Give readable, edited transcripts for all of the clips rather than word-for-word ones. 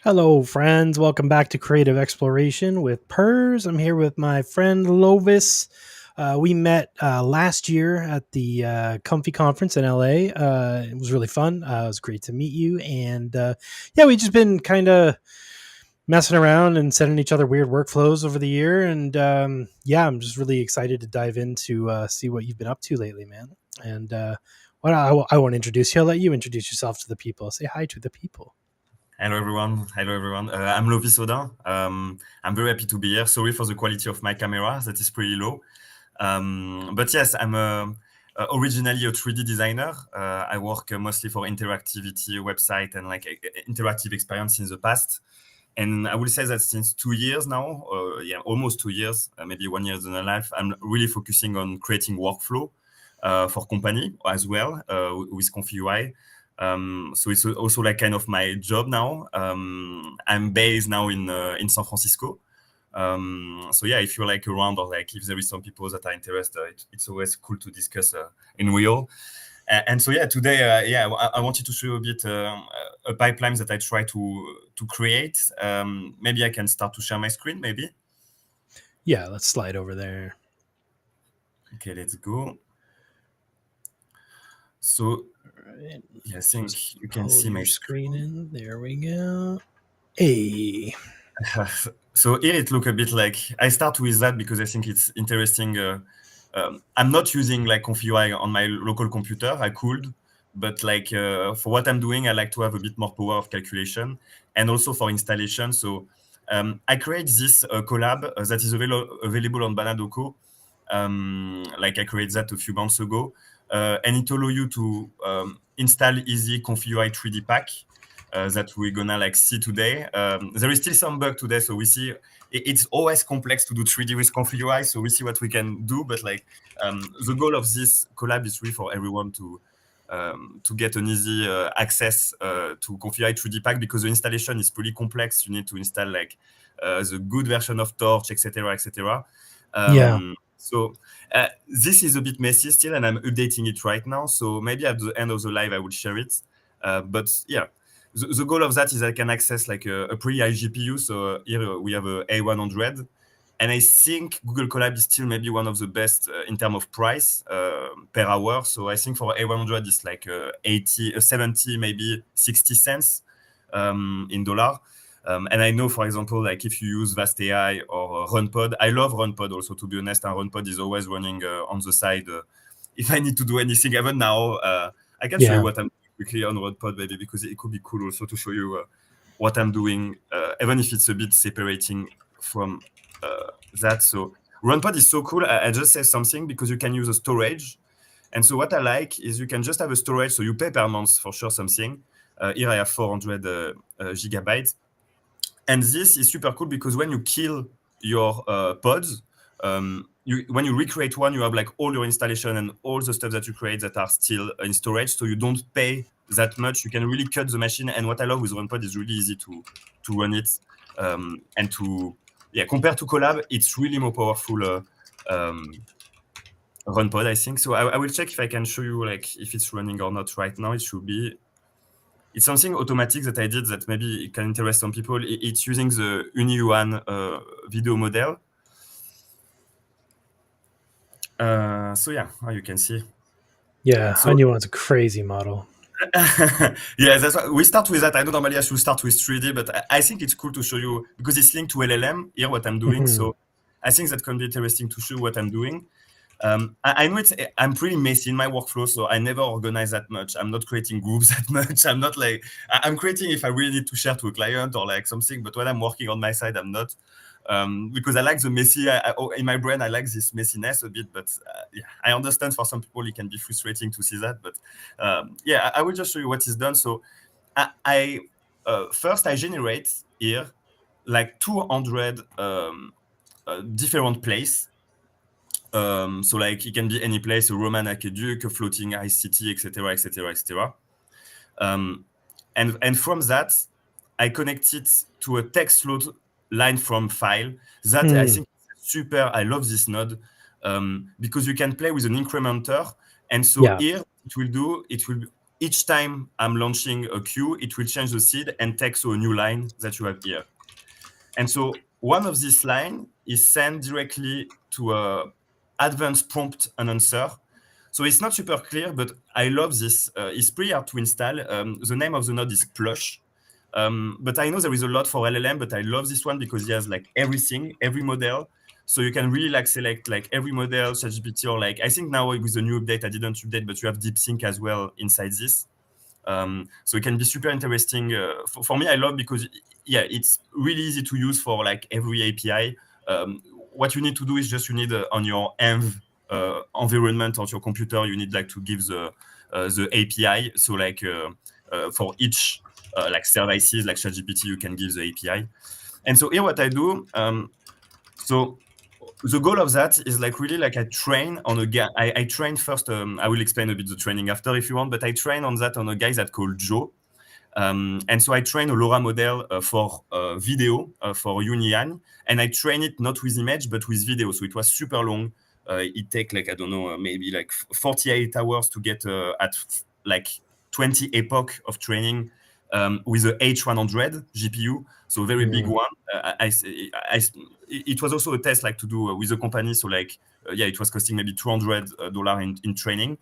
Hello, friends. Welcome back to Creative Exploration with Pers. I'm here with my friend Lovis. We met last year at the Comfy conference in LA. It was really fun. It was great to meet you. And yeah, we just been kind of messing around and sending each other weird workflows over the year. And yeah, I'm just really excited to dive into see what you've been up to lately, man. And what I want to introduce you. I'll let you introduce yourself to the people. Say hi to the people. Hello everyone. Hello everyone. I'm Lovis Odin. I'm very happy to be here. Sorry for the quality of my camera, that is pretty low. But yes, I'm originally a 3D designer. I work mostly for interactivity website and like interactive experience in the past. And I will say that since 2 years now, almost 2 years, maybe 1 year and a half, I'm really focusing on creating workflow for company as well with ComfyUI. So it's also like kind of my job now. I'm based now in San Francisco. So yeah, if you're like around or like if there is some people that are interested, it's always cool to discuss in real. And so yeah, today I wanted to show you a bit a pipeline that I try to create. Maybe I can start to share my screen. Maybe. Yeah, let's slide over there. Okay, let's go. So Right. yeah, I think you can Pull see my your screen in. There we go. Hey. So here it look a bit like I start with that because I think it's interesting. I'm not using like ComfyUI on my local computer. I could, but like for what I'm doing, I like to have a bit more power of calculation and also for installation. So I create this collab that is available on Banadoko. Like I created that a few months ago, and it allows you to install easy ComfyUI-3D-Pack. That we're gonna like see today. There is still some bug today, so we see it's always complex to do 3D with ComfyUI. So we see what we can do, but like the goal of this collab is really for everyone to get an easy access to ComfyUI-3D-Pack because the installation is pretty complex. You need to install like the good version of Torch, etc., etc. Yeah. So this is a bit messy still, and I'm updating it right now. So maybe at the end of the live, I will share it. But yeah, the goal of that is I can access like a pretty high GPU. So here we have a A100. And I think Google Colab is still maybe one of the best in terms of price per hour. So I think for A100, it's like 80, 70, maybe 60 cents in dollar. And I know, for example, like if you use Vast AI or RunPod, I love RunPod also, to be honest. And RunPod is always running on the side. If I need to do anything, even now, I can show you Yeah. what I'm doing quickly on RunPod, maybe, because it could be cool also to show you what I'm doing, even if it's a bit separating from that. So RunPod is so cool. I just say something because you can use a storage. And so what I like is you can just have a storage. So you pay per month for sure something. Here I have 400 gigabytes. And this is super cool because when you kill your pods, when you recreate one, you have like all your installation and all the stuff that you create that are still in storage. So you don't pay that much. You can really cut the machine. And what I love with RunPod is really easy to run it and to, yeah, compared to Colab, it's really more powerful RunPod, I think. So I will check if I can show you like if it's running or not right now. It should be. It's something automatic that I did that maybe it can interest some people. It's using the Hunyuan video model. So yeah, you can see. Yeah. So Hunyuan's a crazy model. yeah, that's why we start with that. I know normally I should start with 3D, but I think it's cool to show you because it's linked to LLM here what I'm doing. Mhm. So I think that can be interesting to show what I'm doing. I know I'm pretty messy in my workflow, so I never organize that much. I'm not creating groups that much. I'm not like I'm creating if I really need to share to a client or like something. But when I'm working on my side, I'm not because I like the messy. In my brain, I like this messiness a bit. But yeah, I understand for some people it can be frustrating to see that. But yeah, I will just show you what is done. So I first I generate here like 200 different places. So like it can be any place, a Roman aqueduct, a floating ice city, etc., etc., etc. And from that, I connect it to a text load line from file. That I think is super. I love this node because you can play with an incrementer. And so Yeah. here it will each time I'm launching a queue, it will change the seed and text to a new line that you have here. And so one of these lines is sent directly to a advanced prompt and answer. So it's not super clear, but I love this. It's pretty hard to install. The name of the node is Plush. But I know there is a lot for LLM, but I love this one because it has like everything, every model. So you can really like select like every model, ChatGPT, or like, I think now with the new update, I didn't update, but you have DeepSync as well inside this. So it can be super interesting. For me, I love because it's really easy to use for like every API. What you need to do is just you need on your env environment on your computer, you need like to give the API. So like for each like services like ChatGPT, you can give the API. And so here what I do, so the goal of that is like really like I train on a guy. I train first. I will explain a bit the training after if you want, but I train on that on a guy that called Joe. And so I train a LoRA model for video for Hunyuan, and I train it not with image but with video. So it was super long. It take like I don't know maybe like 48 hours to get at like 20 epoch of training with the H100 GPU, so very big one. It was also a test like to do with a company, so like it was costing maybe $200 in training.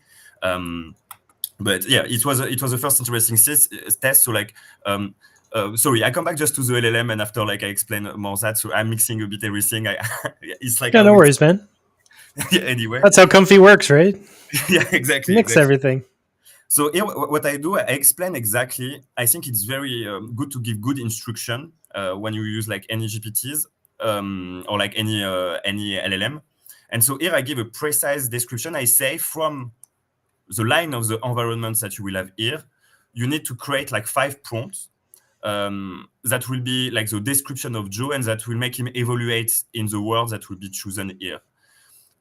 But yeah, it was the first interesting test. So like, sorry, I come back just to the LLM, and after like I explain more that. So I'm mixing a bit everything. It's like no worries, man. Yeah, anyway, that's how Comfy works, right? Yeah, exactly. Mix everything. So here, what I do, I explain exactly. I think it's very good to give good instruction when you use like any GPTs or like any LLM. And so here I give a precise description. I say from the line of the environments that you will have here, you need to create like 5 prompts that will be like the description of Joe, and that will make him evaluate in the words that will be chosen here.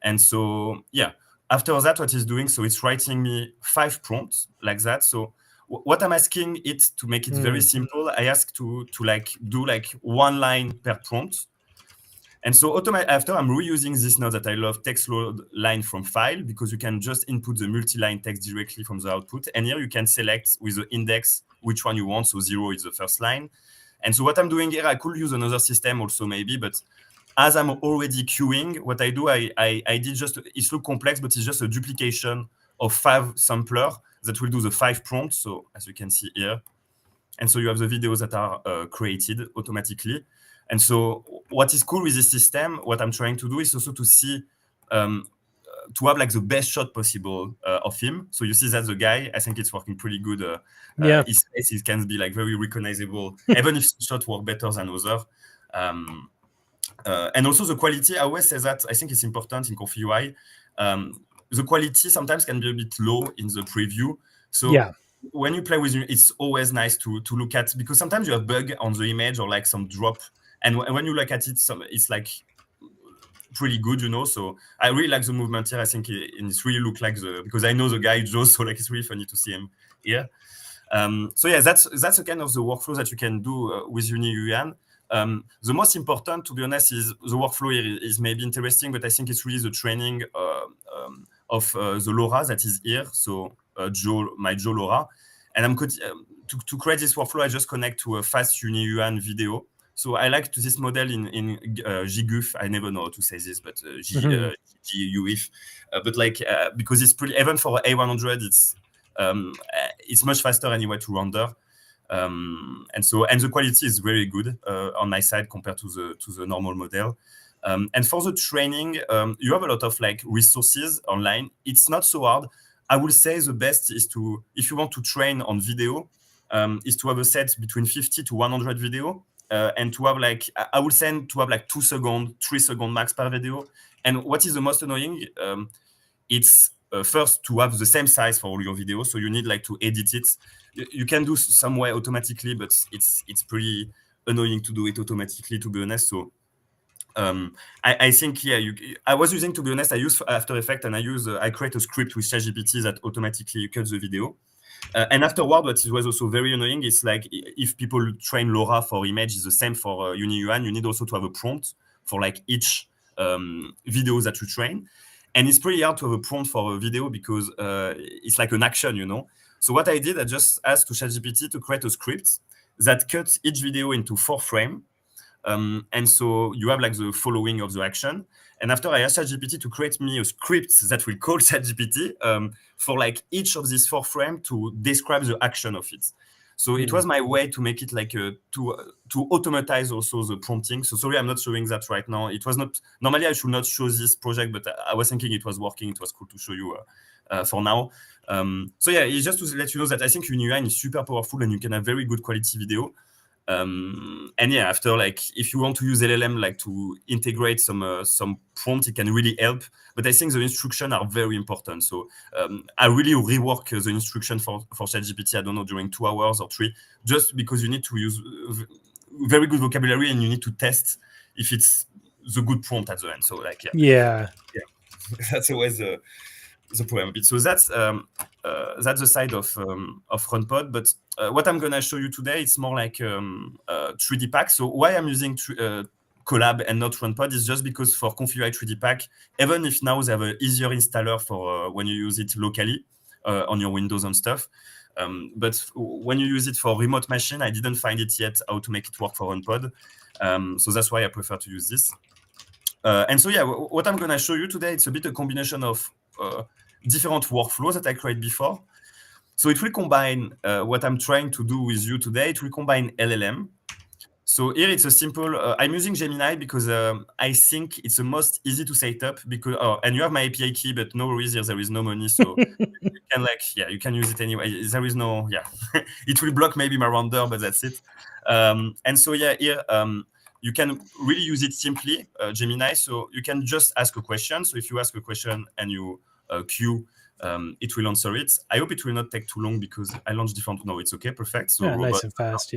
And so, yeah, after that, what he's doing, so it's writing me 5 prompts like that. So what I'm asking it to make it very simple, I ask to like do like 1 line per prompt. And so after I'm reusing this node that I love, text load line from file, because you can just input the multi-line text directly from the output. And here you can select with the index which one you want. So 0 is the first line. And so what I'm doing here, I could use another system also maybe, but as I'm already queuing, what I do, I did just, it's so complex, but it's just a duplication of 5 sampler that will do the 5 prompts. So as you can see here. And so you have the videos that are created automatically. And so what is cool with this system, what I'm trying to do is also to see, to have like the best shot possible of him. So you see that the guy, I think it's working pretty good. His face can be like very recognizable, even if shot work better than others. And also the quality, I always say that I think it's important in ComfyUI. The quality sometimes can be a bit low in the preview. So when you play with it, it's always nice to look at, because sometimes you have bug on the image or like some drop. And when you look at it, it's like pretty good, you know. So I really like the movement here. I think it's really look like because I know the guy Joe, so like it's really funny to see him here. So yeah, that's a kind of the workflow that you can do with Hunyuan. The most important, to be honest, is the workflow here is maybe interesting, but I think it's really the training of the LoRA that is here. So my Joe LoRA. And I'm to create this workflow, I just connect to a fast Hunyuan video. So I like this model in GGUF. I never know how to say this, but GUF. But like because it's pretty, even for A100, it's much faster anyway to render. And the quality is very good on my side compared to the normal model. And for the training, you have a lot of like resources online. It's not so hard. I would say the best is to, if you want to train on video, is to have a set between 50 to 100 video. And to have like, I would say to have like 2 seconds, 3 seconds max per video. And what is the most annoying? It's first to have the same size for all your videos. So you need like to edit it. You can do some way automatically, but it's pretty annoying to do it automatically, to be honest. So I think, I was using, to be honest, I use After Effects, and I create a script with ChatGPT that automatically cuts the video. And afterward, what was also very annoying is like if people train LoRA for image, is the same for Hunyuan. You need also to have a prompt for like each video that you train. And it's pretty hard to have a prompt for a video because it's like an action, you know. So what I did, I just asked to ChatGPT to create a script that cuts each video into 4 frames. And so you have like the following of the action. And after I asked ChatGPT to create me a script that will call ChatGPT for like each of these 4 frames to describe the action of it. So it was my way to make it like to automatize also the prompting. So sorry, I'm not showing that right now. It was not, normally I should not show this project, but I was thinking it was working. It was cool to show you for now. So yeah, it's just to let you know that I think Hunyuan is super powerful and you can have very good quality video. And yeah, after like if you want to use LLM like to integrate some prompt, it can really help. But I think the instructions are very important. So I really rework the instruction for ChatGPT. I don't know, during 2 hours or 3, just because you need to use very good vocabulary and you need to test if it's the good prompt at the end. So like yeah. That's always the problem. So that's the side of RunPod. But what I'm gonna show you today, it's more like 3D pack. So why I'm using Colab and not RunPod is just because for ComfyUI-3D-Pack, even if now they have an easier installer for when you use it locally on your Windows and stuff. But when you use it for remote machine, I didn't find it yet how to make it work for RunPod. So that's why I prefer to use this. And so yeah, what I'm gonna show you today, it's a bit a combination of different workflows that I created before. So it will combine what I'm trying to do with you today. It will combine LLM. So here it's a simple, I'm using Gemini because I think it's the most easy to set up because, and you have my API key, but no worries, here there is no money. So you can you can use it anyway. There is no, it will block maybe my render, but that's it. And so yeah, here, you can really use it simply, Gemini. So you can just ask a question. So if you ask a question and you queue, it will answer it. I hope it will not take too long because I launched different. No, it's okay, perfect. So yeah, nice and fast.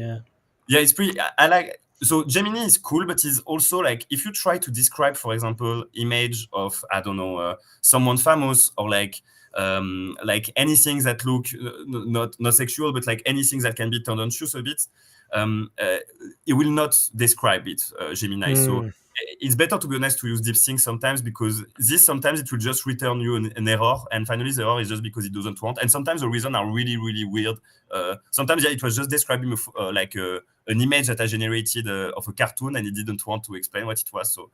Yeah, it's pretty. I like. So Gemini is cool, but it's also like if you try to describe, for example, image of I don't know someone famous or like anything that look not sexual, but like anything that can be turned on shoes a bit. It will not describe it, Gemini. So it's better, to be honest, to use DeepSync sometimes because sometimes it will just return you an error, and finally the error is just because it doesn't want. And sometimes the reasons are really, really weird. Sometimes it was just describing an image that I generated of a cartoon, and it didn't want to explain what it was. So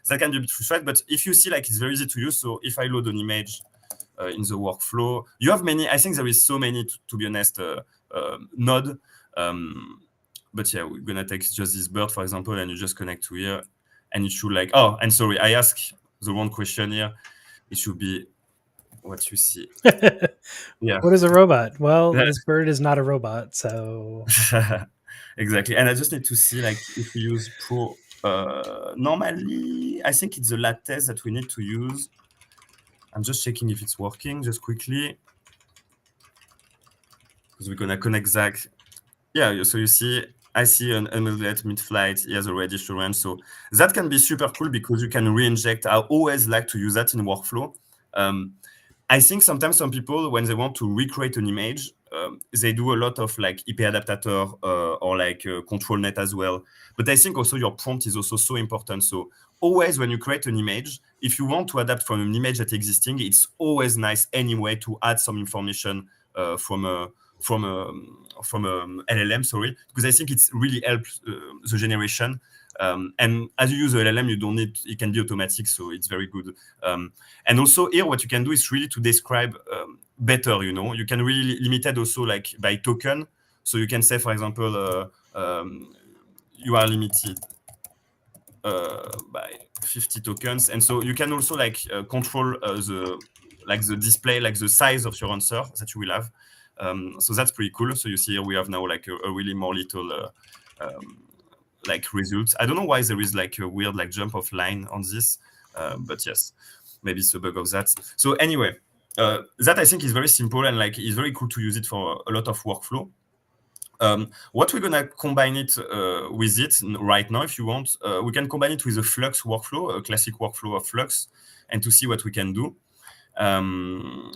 that can be a bit frustrating. But if you see, like, it's very easy to use. So if I load an image in the workflow, you have many. I think there is so many, to be honest, node. But yeah, we're gonna take just this bird, for example, and you just connect to here, and it should and sorry, I asked the wrong question here. It should be what you see. Yeah. What is a robot? Well, this bird is not a robot, so exactly. And I just need to see, like, if we use Pro. Normally, I think it's the lattice that we need to use. I'm just checking if it's working, just quickly, because we're gonna connect Zach. Yeah, so you see, I see an emulate mid-flight. He has already to run. So that can be super cool because you can re-inject. I always like to use that in workflow. I think sometimes some people, when they want to recreate an image, they do a lot of like IP adapter or like control net as well. But I think also your prompt is also so important. So always when you create an image, if you want to adapt from an image that's existing, it's always nice anyway to add some information from LLM, sorry, because I think it's really helps the generation. And as you use the LLM, you don't need, it can be automatic, so it's very good. And also here, what you can do is really to describe better, you can really limit it also like by token. So you can say, for example, you are limited by 50 tokens. And so you can also like control the display, like the size of your answer that you will have. So that's pretty cool. So you see here we have now like a really more little like results. I don't know why there is like a weird like jump of line on this, but yes, maybe it's a bug of that. So anyway, that I think is very simple and like it's very cool to use it for a lot of workflow. What we're gonna combine it with it right now, if you want, we can combine it with a Flux workflow, a classic workflow of Flux, and to see what we can do.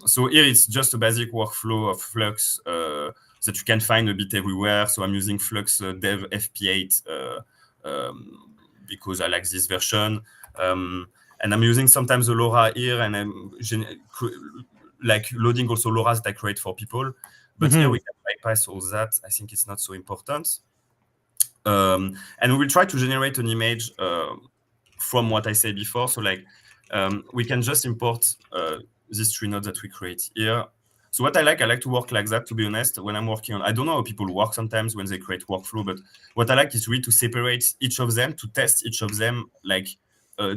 So here it's just a basic workflow of Flux that you can find a bit everywhere. So I'm using Flux Dev FP8 because I like this version. And I'm using sometimes the LoRA here, and I'm like loading also LoRAs that I create for people. But here we can bypass all that. I think it's not so important. And we will try to generate an image from what I said before. So like we can just import these 3 nodes that we create here. So what I like to work like that, to be honest, when I'm working on, I don't know how people work sometimes when they create workflow, but what I like is really to separate each of them, to test each of them like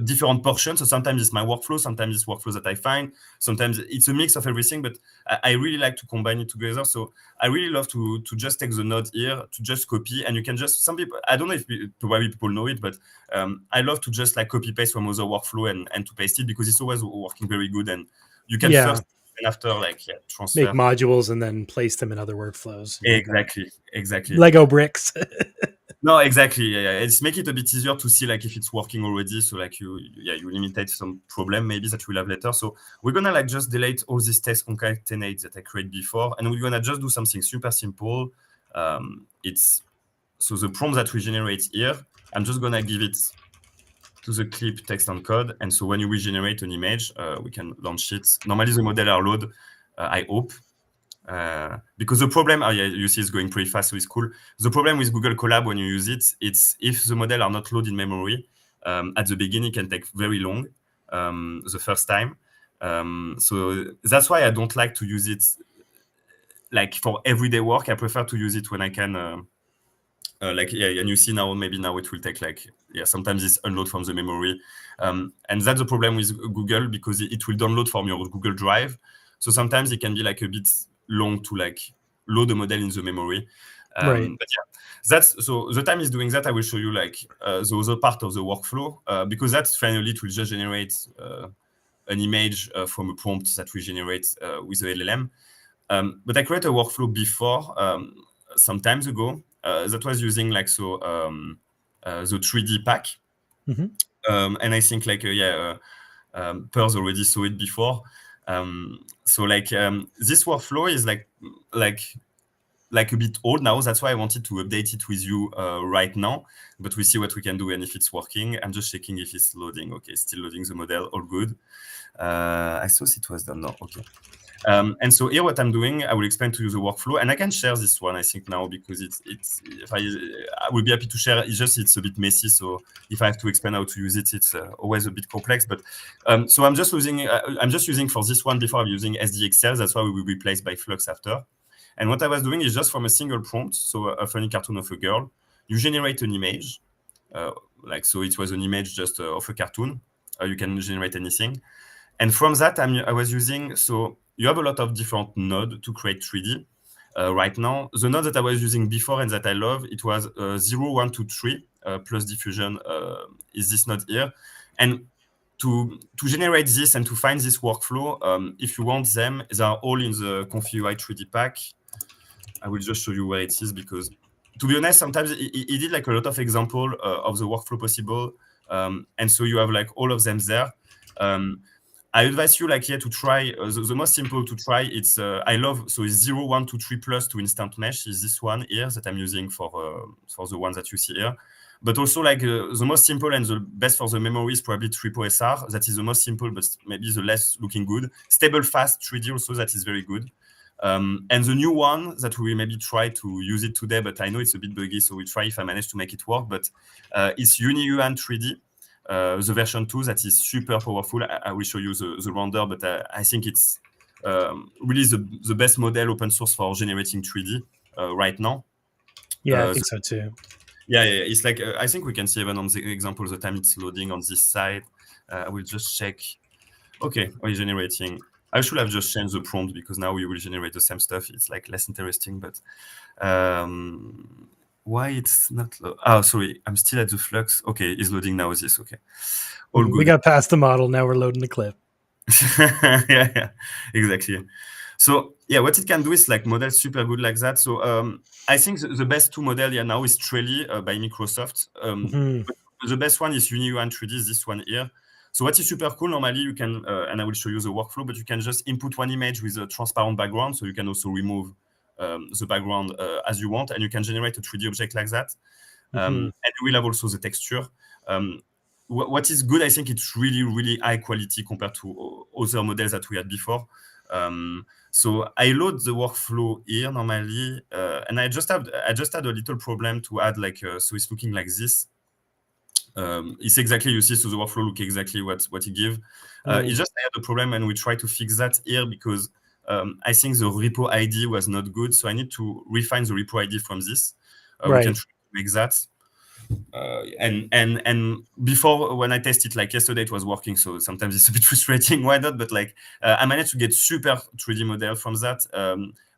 different portions. So sometimes it's my workflow, sometimes it's workflows that I find, sometimes it's a mix of everything, but I really like to combine it together. So I really love to just take the node here, to just copy, and you can just, some people, I don't know if probably people know it, but I love to just like copy paste from other workflow and to paste it, because it's always working very good, and you can first and after like transfer. Make modules and then place them in other workflows. Exactly. Lego bricks. No, exactly. Yeah. It's make it a bit easier to see like if it's working already. So like you eliminate some problem maybe that we'll have later. So we're gonna like just delete all these text concatenates that I created before, and we're gonna just do something super simple. It's so the prompt that we generate here, I'm just gonna give it to the clip text and code, and so when you regenerate an image, we can launch it. Normally the model are load, I hope. Because the problem, you see it's going pretty fast, so it's cool. The problem with Google Colab when you use it, it's if the model are not loaded in memory, at the beginning it can take very long, the first time. So that's why I don't like to use it like for everyday work. I prefer to use it when I can, and you see now, maybe now it will take like, sometimes it's unload from the memory. And that's the problem with Google, because it will download from your Google Drive. So sometimes it can be like a bit long to like load the model in the memory. Right. But that's so the time is doing that. I will show you like the other part of the workflow, because that's finally it will just generate an image from a prompt that we generate with the LLM. But I created a workflow before some times ago that was using like the 3D pack. And I think like Pers already saw it before. So this workflow is like a bit old now. That's why I wanted to update it with you right now. But we see what we can do and if it's working. I'm just checking if it's loading. Okay, still loading the model. All good. I thought it was done now. Okay. And so here, what I'm doing, I will explain to you the workflow, and I can share this one, I think, now, because I will be happy to share. It's a bit messy, so if I have to explain how to use it, it's always a bit complex. But so I'm just using for this one before I'm using SDXL. That's why we will replace by Flux after. And what I was doing is just from a single prompt, so a funny cartoon of a girl, you generate an image, so it was an image just of a cartoon. You can generate anything. And from that, I was using, so you have a lot of different nodes to create 3D. Right now, the node that I was using before and that I love, it was 0, 1, 2, 3, plus diffusion is this node here. And to generate this and to find this workflow, if you want them, they are all in the ComfyUI-3D-Pack. I will just show you where it is, because to be honest, sometimes it did like a lot of example of the workflow possible. And so you have like all of them there. I advise you to try the most simple to try. It's I love, so it's 0, 1, 2, 3 plus to InstantMesh is this one here that I'm using for the ones that you see here. But also the most simple and the best for the memory is probably TripoSR. That is the most simple, but maybe the less looking good. Stable fast 3D also, that is very good. And the new one that we will maybe try to use it today, but I know it's a bit buggy, so we'll try if I manage to make it work. But it's Hunyuan3D. The version 2 that is super powerful. I will show you the render, but I think it's really the best model open source for generating 3D right now. Yeah, I think so too. Yeah. It's like I think we can see even on the example the time it's loading on this side. I will just check. Okay, we're generating. I should have just changed the prompt, because now we will generate the same stuff. It's like less interesting, but why it's not sorry, I'm still at the Flux. Okay, it's loading now. This okay, all good. We got past the model, now we're loading the clip. yeah, exactly. So what it can do is like model super good like that. So I think the best two model now is Trelly by Microsoft. But the best one is Hunyuan3D, this one here. So what is super cool, normally you can, and I will show you the workflow, but you can just input one image with a transparent background, so you can also remove the background as you want, and you can generate a 3D object like that. And you will have also the texture. What is good, I think it's really, really high quality compared to other models that we had before. So I load the workflow here normally, and I just had a little problem to add like so it's looking like this. It's exactly, you see, so the workflow look exactly what it give. It's just I had a problem, and we try to fix that here because I think the repo ID was not good, so I need to refine the repo ID from this. We can try to make that. And before, when I tested like yesterday, it was working. So sometimes it's a bit frustrating. Why not? But like I managed to get super 3D model from that.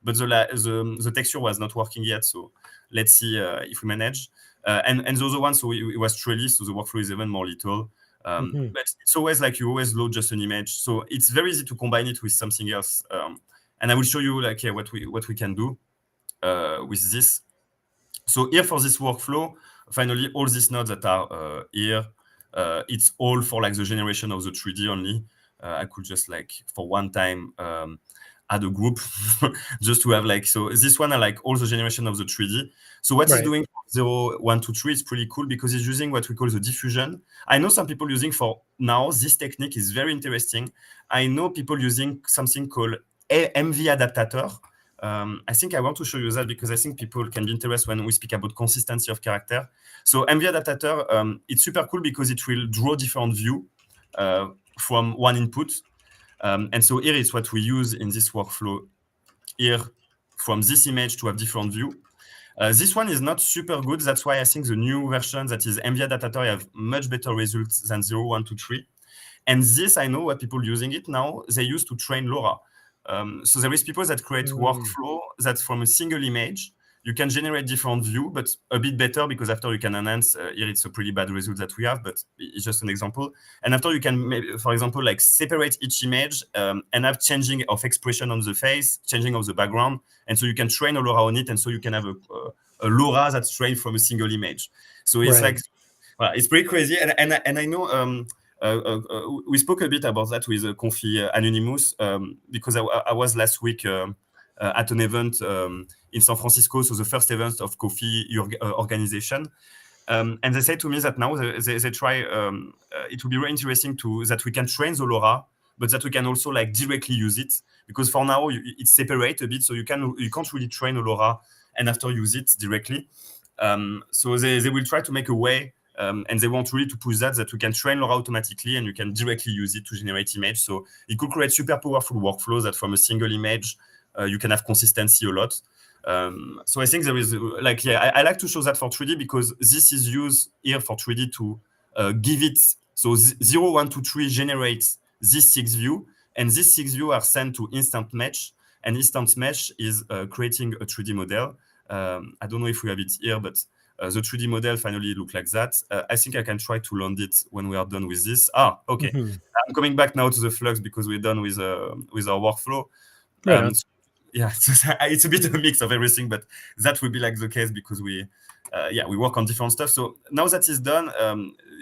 But the texture was not working yet. So let's see if we manage. And the other one, so it was trellis, so the workflow is even more little. But it's always like you always load just an image. So it's very easy to combine it with something else. And I will show you like what we can do with this. So here for this workflow, finally, all these nodes that are here, it's all for like the generation of the 3D only. I could just like for one time add a group just to have like, so this one are like all the generation of the 3D. So what it's doing for 0, 1, 2, 3 is pretty cool because it's using what we call the diffusion. I know some people using for now, this technique is very interesting. I know people using something called MV adaptator. I think I want to show you that because I think people can be interested when we speak about consistency of character. So MV adaptator, it's super cool because it will draw different view from one input. And so here is what we use in this workflow here from this image to have different view. This one is not super good. That's why I think the new version that is MV adaptator have much better results than 0, 1, 2, 3. And this, I know what people using it now, they use to train LoRA. So there is people that create workflow that from a single image, you can generate different view, but a bit better because after you can enhance, here it's a pretty bad result that we have, but it's just an example. And after you can, maybe, for example, like separate each image and have changing of expression on the face, changing of the background. And so you can train a LoRA on it. And so you can have a LoRA that's trained from a single image. So it's like, well, it's pretty crazy. And I know, we spoke a bit about that with Confi Anonymous because I was last week at an event in San Francisco, so the first event of Confi organization. And they say to me that now they try, it would be very interesting that we can train the LoRA, but that we can also like directly use it because for now it's separate a bit, so you can't really train a LoRA and after use it directly. So they will try to make a way. And they want really to push that we can train LoRA automatically and you can directly use it to generate image. So it could create super powerful workflows that from a single image, you can have consistency a lot. So I think there is like, yeah, I like to show that for 3D because this is used here for 3D to give it. So 0, 1, 2, 3 generates this 6 view and these 6 view are sent to InstantMesh and InstantMesh is creating a 3D model. I don't know if we have it here, but the 3D model finally look like that. I think I can try to land it when we are done with this. Okay. I'm coming back now to the Flux because we're done with our workflow. So, yeah, it's a bit of a mix of everything, but that will be like the case because we work on different stuff. So now that is done,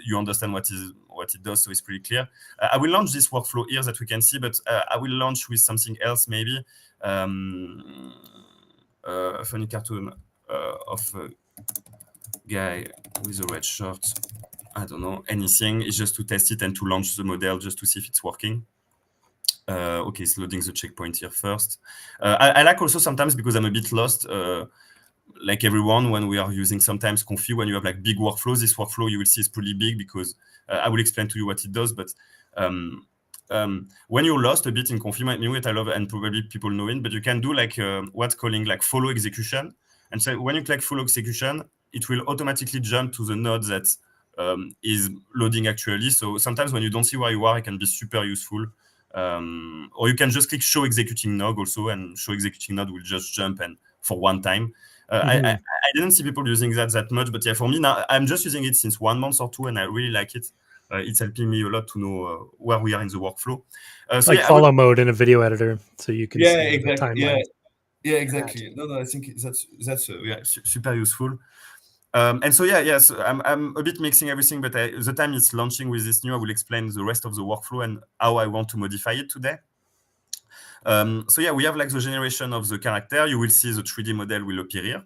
you understand what it does, so it's pretty clear. I will launch this workflow here that we can see, but I will launch with something else maybe. A funny cartoon of guy with a red shirt. I don't know, anything. It's just to test it and to launch the model just to see if it's working. Okay, it's loading the checkpoint here first. I like also sometimes because I'm a bit lost, like everyone, when we are using sometimes Confi, when you have like big workflows, this workflow you will see is pretty big because I will explain to you what it does, but when you're lost a bit in Confi, I love, and probably people know it, but you can do like what's calling like follow execution. And so when you click follow execution, it will automatically jump to the node that is loading actually. So sometimes when you don't see where you are, it can be super useful. Or you can just click show executing node also, and show executing node will just jump and for one time. I didn't see people using that much, but yeah, for me now, I'm just using it since 1 month or 2, and I really like it. It's helping me a lot to know where we are in the workflow. So like follow mode in a video editor, so you can see exactly. the timeline. Yeah, exactly. No, I think that's super useful. And so so I'm a bit mixing everything, but the time it's launching with this new, I will explain the rest of the workflow and how I want to modify it today. So yeah, we have like the generation of the character. You will see the 3D model will appear here.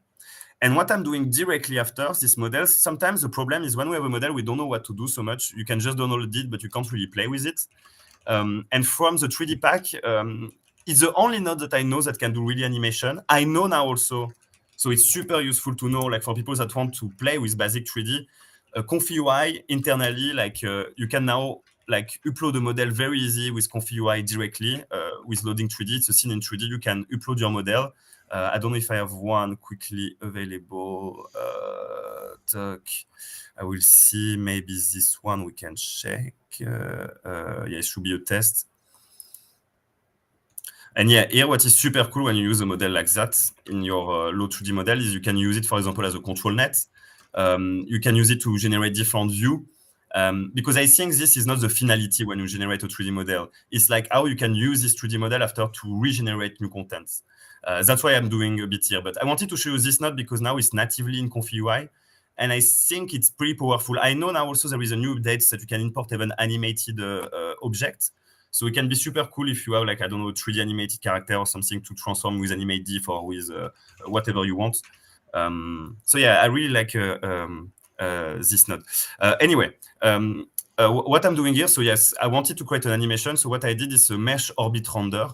And what I'm doing directly after this model, sometimes the problem is when we have a model, we don't know what to do so much. You can just download it, but you can't really play with it. And from the 3D pack, it's the only node that I know that can do really animation. I know now also, so it's super useful to know, like for people that want to play with basic 3D, ComfyUI internally, like you can now like upload a model very easy with ComfyUI directly with loading 3D. It's a scene in 3D. You can upload your model. I don't know if I have one quickly available. I will see. Maybe this one we can check. Yeah, it should be a test. And yeah, here what is super cool when you use a model like that in your low 2D model is you can use it, for example, as a control net. You can use it to generate different view. Because I think this is not the finality when you generate a 3D model. It's like how you can use this 3D model after to regenerate new contents. That's why I'm doing a bit here. But I wanted to show you this node because now it's natively in ComfyUI. And I think it's pretty powerful. I know now also there is a new update that you can import even animated objects. So it can be super cool if you have, like, I don't know, a 3D animated character or something to transform with AnimateDiff or with whatever you want. So yeah, I really like this node. Anyway, what I'm doing here, so yes, I wanted to create an animation. So what I did is a mesh orbit render.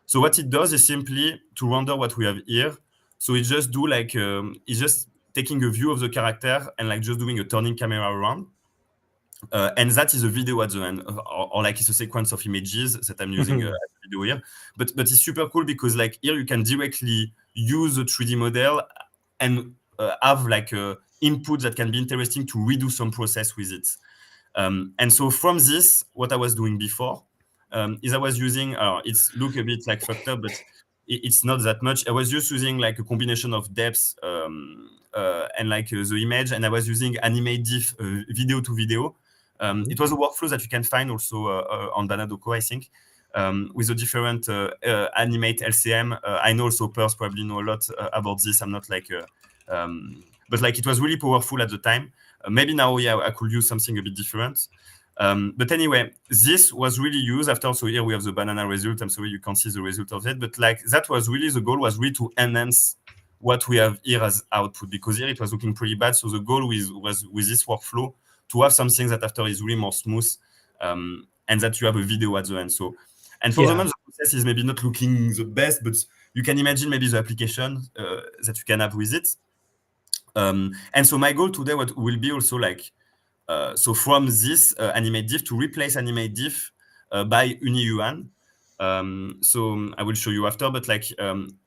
So what it does is simply to render what we have here. So it just do like, it's just taking a view of the character and like just doing a turning camera around. And that is a video at the end, or like it's a sequence of images that I'm using as a video here. But it's super cool because like here you can directly use a 3D model and have like input that can be interesting to redo some process with it. And so from this, what I was doing before is I was using, it's look a bit like fucked up, but it's not that much. I was just using like a combination of depths and like the image, and I was using AnimateDiff video to video. It was a workflow that you can find also on Banadoko, I think, with a different animate LCM. I know also Pers probably know a lot about this. I'm not like, but like it was really powerful at the time. Maybe now, yeah, I could use something a bit different. But anyway, this was really used after. So here we have the banana result. I'm sorry you can't see the result of it, but like that was really the goal, was really to enhance what we have here as output, because here it was looking pretty bad. So the goal was with this workflow to have something that after is really more smooth, and that you have a video at the end. So, and for the moment, the process is maybe not looking the best, but you can imagine maybe the application that you can have with it. And so my goal today will be also like, so from this AnimateDiff to replace AnimateDiff by Hunyuan. So I will show you after, but like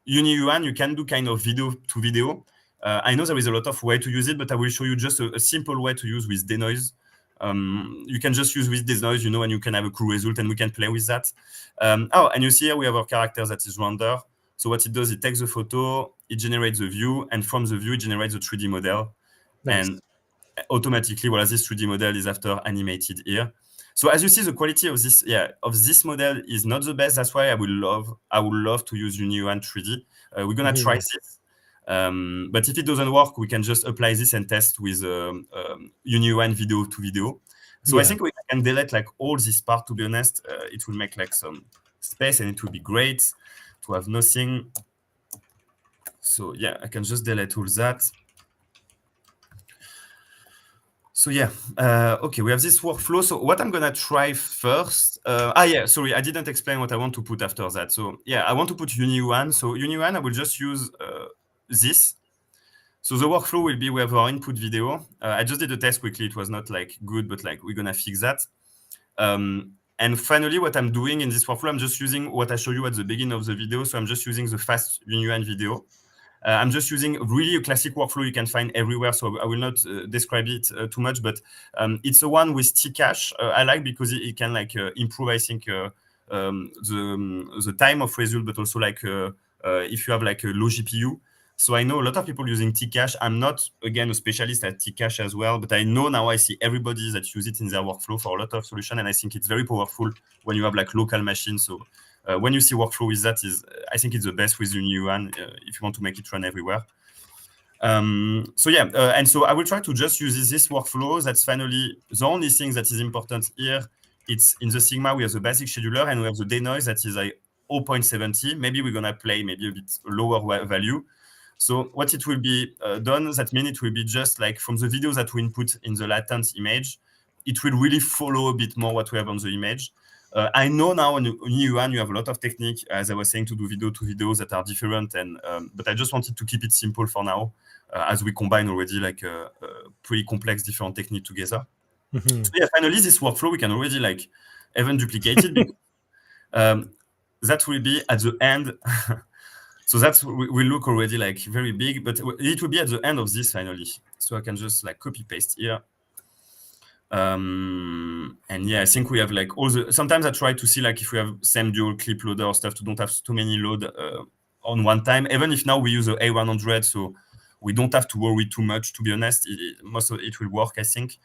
Hunyuan, you can do kind of video to video. I know there is a lot of way to use it, but I will show you just a simple way to use with denoise. You can just use with denoise, you know, and you can have a cool result, and we can play with that. Oh, and you see here we have our character that is render. So what it does, it takes the photo, it generates the view, and from the view, it generates a 3D model. Nice. And automatically, well, this 3D model is after animated here. So as you see, the quality of this model is not the best. That's why I would love to use Hunyuan3D. We're gonna try this. But if it doesn't work, we can just apply this and test with Hunyuan video to video. So I think we can delete like all this part. To be honest, it will make like some space, and it will be great to have nothing. So yeah, I can just delete all that. So yeah, okay, we have this workflow. So what I'm gonna try first, sorry, I didn't explain what I want to put after that. So yeah, I want to put Hunyuan. So Hunyuan, I will just use this. So the workflow will be, we have our input video. I just did a test quickly. It was not like good, but like we're gonna fix that. And finally, what I'm doing in this workflow, I'm just using what I showed you at the beginning of the video. So I'm just using the fast Hunyuan video. I'm just using really a classic workflow you can find everywhere, so I will not describe it too much, but it's the one with Tcache. I like because it can like improve, I think, the time of result, but also like if you have like a low GPU. So I know a lot of people using Tcache. I'm not, again, a specialist at Tcache as well, but I know now I see everybody that use it in their workflow for a lot of solutions, and I think it's very powerful when you have like local machines. So when you see workflow with that, I think it's the best with Hunyuan if you want to make it run everywhere. So yeah, and so I will try to just use this workflow. That's finally the only thing that is important here. It's in the Sigma, we have the basic scheduler, and we have the denoise that is like 0.70. Maybe we're gonna play maybe a bit lower value. So what it will be done, that means it will be just like from the video that we input in the latent image, it will really follow a bit more what we have on the image. I know now on Hunyuan you have a lot of technique, as I was saying, to do two videos that are different, and but I just wanted to keep it simple for now, as we combine already like a pretty complex different technique together. Mm-hmm. So yeah, finally this workflow we can already like even duplicate it. Because, that will be at the end. So that will look already like very big, but it will be at the end of this finally. So I can just like copy paste here. And yeah, I think we have like all the, sometimes I try to see like if we have same dual clip loader or stuff to don't have too many load on one time, even if now we use the A100, so we don't have to worry too much, to be honest. Most of it will work, I think.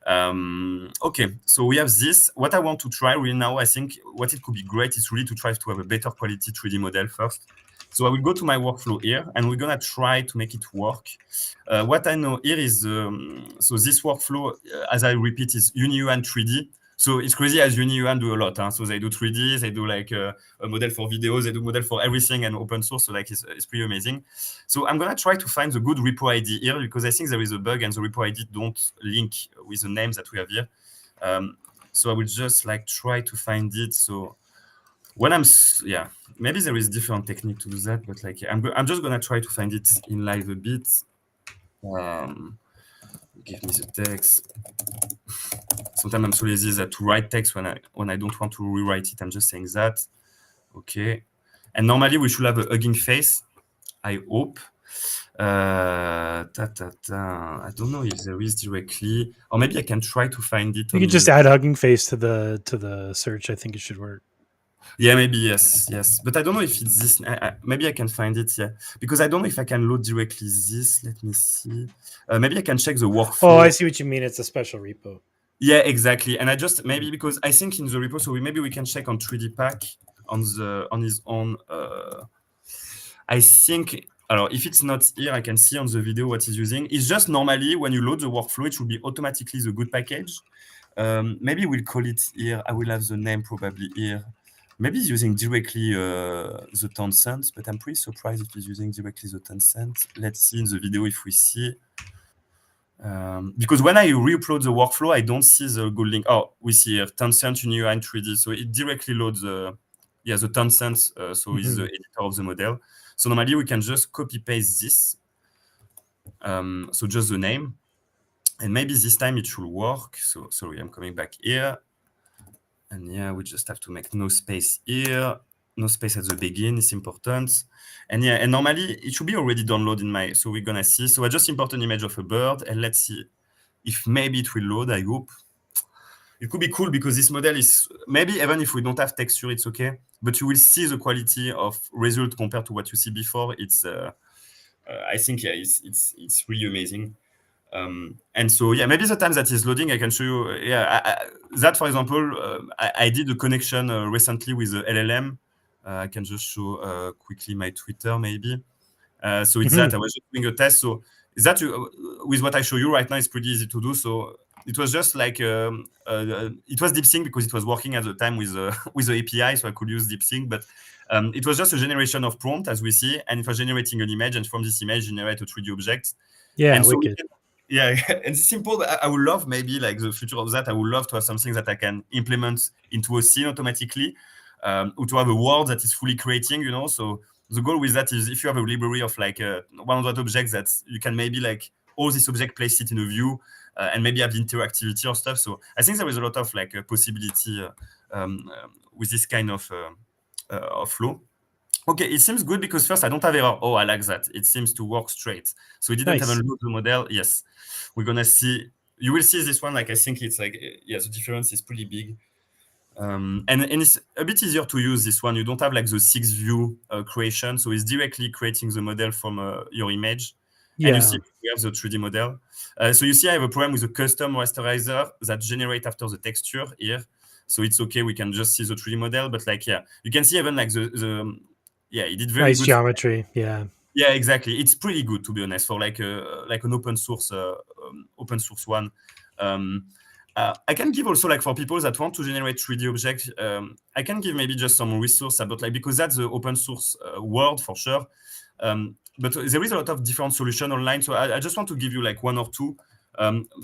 Okay, so we have this. What I want to try really now, I think what it could be great is really to try to have a better quality 3D model first. So I will go to my workflow here, and we're gonna try to make it work. What I know here is, so this workflow, as I repeat, is Hunyuan3D. So it's crazy as Hunyuan do a lot. Huh? So they do 3D, they do like a model for videos, they do model for everything and open source. So like it's pretty amazing. So I'm gonna try to find the good repo ID here because I think there is a bug and the repo ID don't link with the names that we have here. So I will just like try to find it. So when I'm, yeah, maybe there is different technique to do that, but like I'm just gonna try to find it in live a bit. Give me the text. Sometimes I'm so lazy that to write text when I don't want to rewrite it. I'm just saying that. Okay. And normally we should have a hugging face, I hope. I don't know if there is directly, or maybe I can try to find it. You can just add hugging face to the search. I think it should work. Yeah, maybe yes. But I don't know if it's this. Maybe I can find it. Yeah, because I don't know if I can load directly this. Let me see. Maybe I can check the workflow. Oh, I see what you mean. It's a special repo. Yeah, exactly. And I just maybe because I think in the repo, so maybe we can check on 3D-Pack on his own. I think. If it's not here, I can see on the video what he's using. It's just normally when you load the workflow, it should be automatically the good package. Maybe we'll call it here. I will have the name probably here. Maybe he's using directly the Tencent, but I'm pretty surprised if he's using directly the Tencent. Let's see in the video if we see. Because when I re-upload the workflow, I don't see the good link. Oh, we see here, Tencent Hunyuan3D. So it directly loads the Tencent. So he's the editor of the model. So normally we can just copy paste this. So just the name. And maybe this time it should work. So sorry, I'm coming back here. And yeah, we just have to make no space here. No space at the beginning, it's important. And yeah, and normally it should be already downloaded in my, so we're gonna see. So I just import an image of a bird and let's see if maybe it will load, I hope. It could be cool because this model is, maybe even if we don't have texture, it's okay. But you will see the quality of result compared to what you see before. It's, I think, yeah, it's really amazing. And so, yeah, maybe the time that is loading, I can show you. Yeah, that, for example, I did a connection recently with the LLM. I can just show quickly my Twitter, maybe. So it's that I was just doing a test. So that with what I show you right now is pretty easy to do. So it was just like it was DeepSync because it was working at the time with the API, so I could use DeepSync. But it was just a generation of prompt, as we see, and it was generating an image, and from this image, generate a 3D object. Yeah, and so wicked. Yeah, and it's simple. I would love maybe like the future of that. I would love to have something that I can implement into a scene automatically, or to have a world that is fully creating. You know, so the goal with that is if you have a library of like 100 objects, that you can maybe like all these objects place it in a view, and maybe have interactivity or stuff. So I think there is a lot of like possibility with this kind of flow. Okay, it seems good because first I don't have error. Oh, I like that. It seems to work straight. So it didn't Nice. even load the model. Yes, we're gonna see. You will see this one. Like I think it's like, yeah, the difference is pretty big. And it's a bit easier to use this one. You don't have like the 6-view creation. So it's directly creating the model from your image. Yeah. And you see we have the 3D model. So you see I have a program with a custom rasterizer that generate after the texture here. So it's okay. We can just see the 3D model. But like, yeah, you can see even like the yeah, it did very nice good. Geometry. Yeah. Yeah, exactly. It's pretty good, to be honest, for like an open source one. I can give also like for people that want to generate 3D objects. I can give maybe just some resource about like, because that's the open source world for sure. But there is a lot of different solutions online. So I just want to give you like one or two.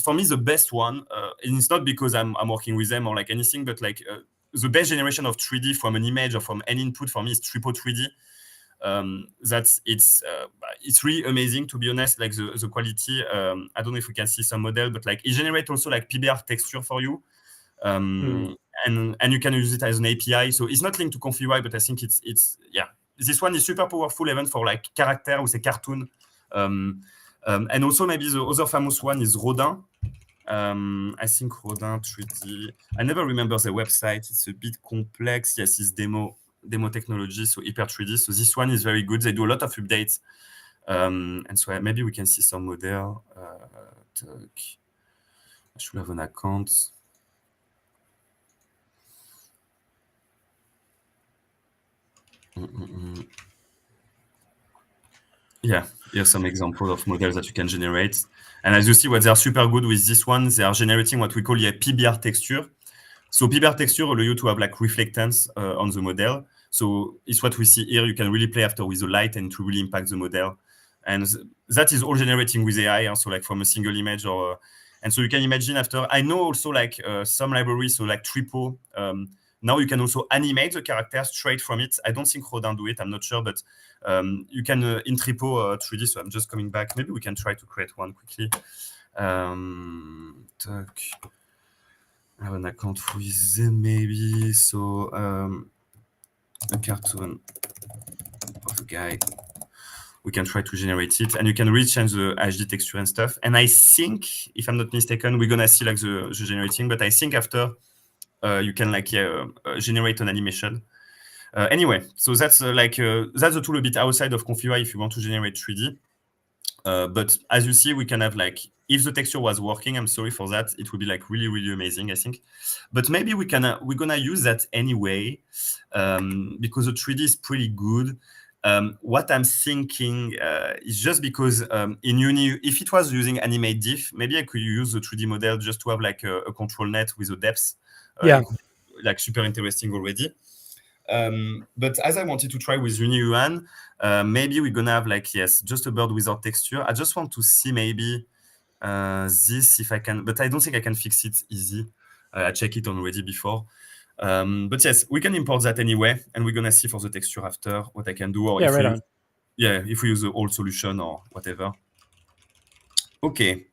For me, the best one, and it's not because I'm working with them or like anything, but like the best generation of 3D from an image or from any input for me is Tripo 3D. It's really amazing, to be honest. Like the quality, I don't know if we can see some model, but like it generates also like PBR texture for you. And you can use it as an API. So it's not linked to ComfyUI, but I think it's yeah. This one is super powerful even for like character, we say cartoon. And also maybe the other famous one is Rodin. I think Rodin 3D. I never remember the website. It's a bit complex. Yes, it's demo technology, so Hyper 3D. So this one is very good. They do a lot of updates. And so maybe we can see some model. I should have an account. Yeah, here's some example of models that you can generate. And as you see, what they are super good with this one, they are generating what we call a PBR texture. So PBR texture allow you to have like reflectance on the model. So it's what we see here. You can really play after with the light and to really impact the model. And that is all generating with AI. So like from a single image and so you can imagine after, I know also like some libraries, so like Tripo, now you can also animate the character straight from it. I don't think Rodin do it, I'm not sure, but you can in Tripo 3D. So I'm just coming back. Maybe we can try to create one quickly. I have an account with them maybe. So a cartoon of a guy. We can try to generate it, and you can really change the HD texture and stuff. And I think, if I'm not mistaken, we're gonna see like the generating, but I think after you can like generate an animation. Anyway, so that's that's a tool a bit outside of ComfyUI if you want to generate 3D. But as you see, we can have like, if the texture was working, I'm sorry for that, it would be like really, really amazing, I think. But maybe we're gonna use that anyway, because the 3D is pretty good. What I'm thinking is just because in Uni, if it was using AnimateDiff, maybe I could use the 3D model just to have like a control net with a depth. Yeah. Like super interesting already. But as I wanted to try with Hunyuan, maybe we're gonna have like, yes, just a bird without texture. I just want to see maybe this, if I can, but I don't think I can fix it easy. I checked it already before. But yes, we can import that anyway, and we're gonna see for the texture after what I can do. Or Yeah, if right we, on. yeah, if we use the old solution or whatever. Okay.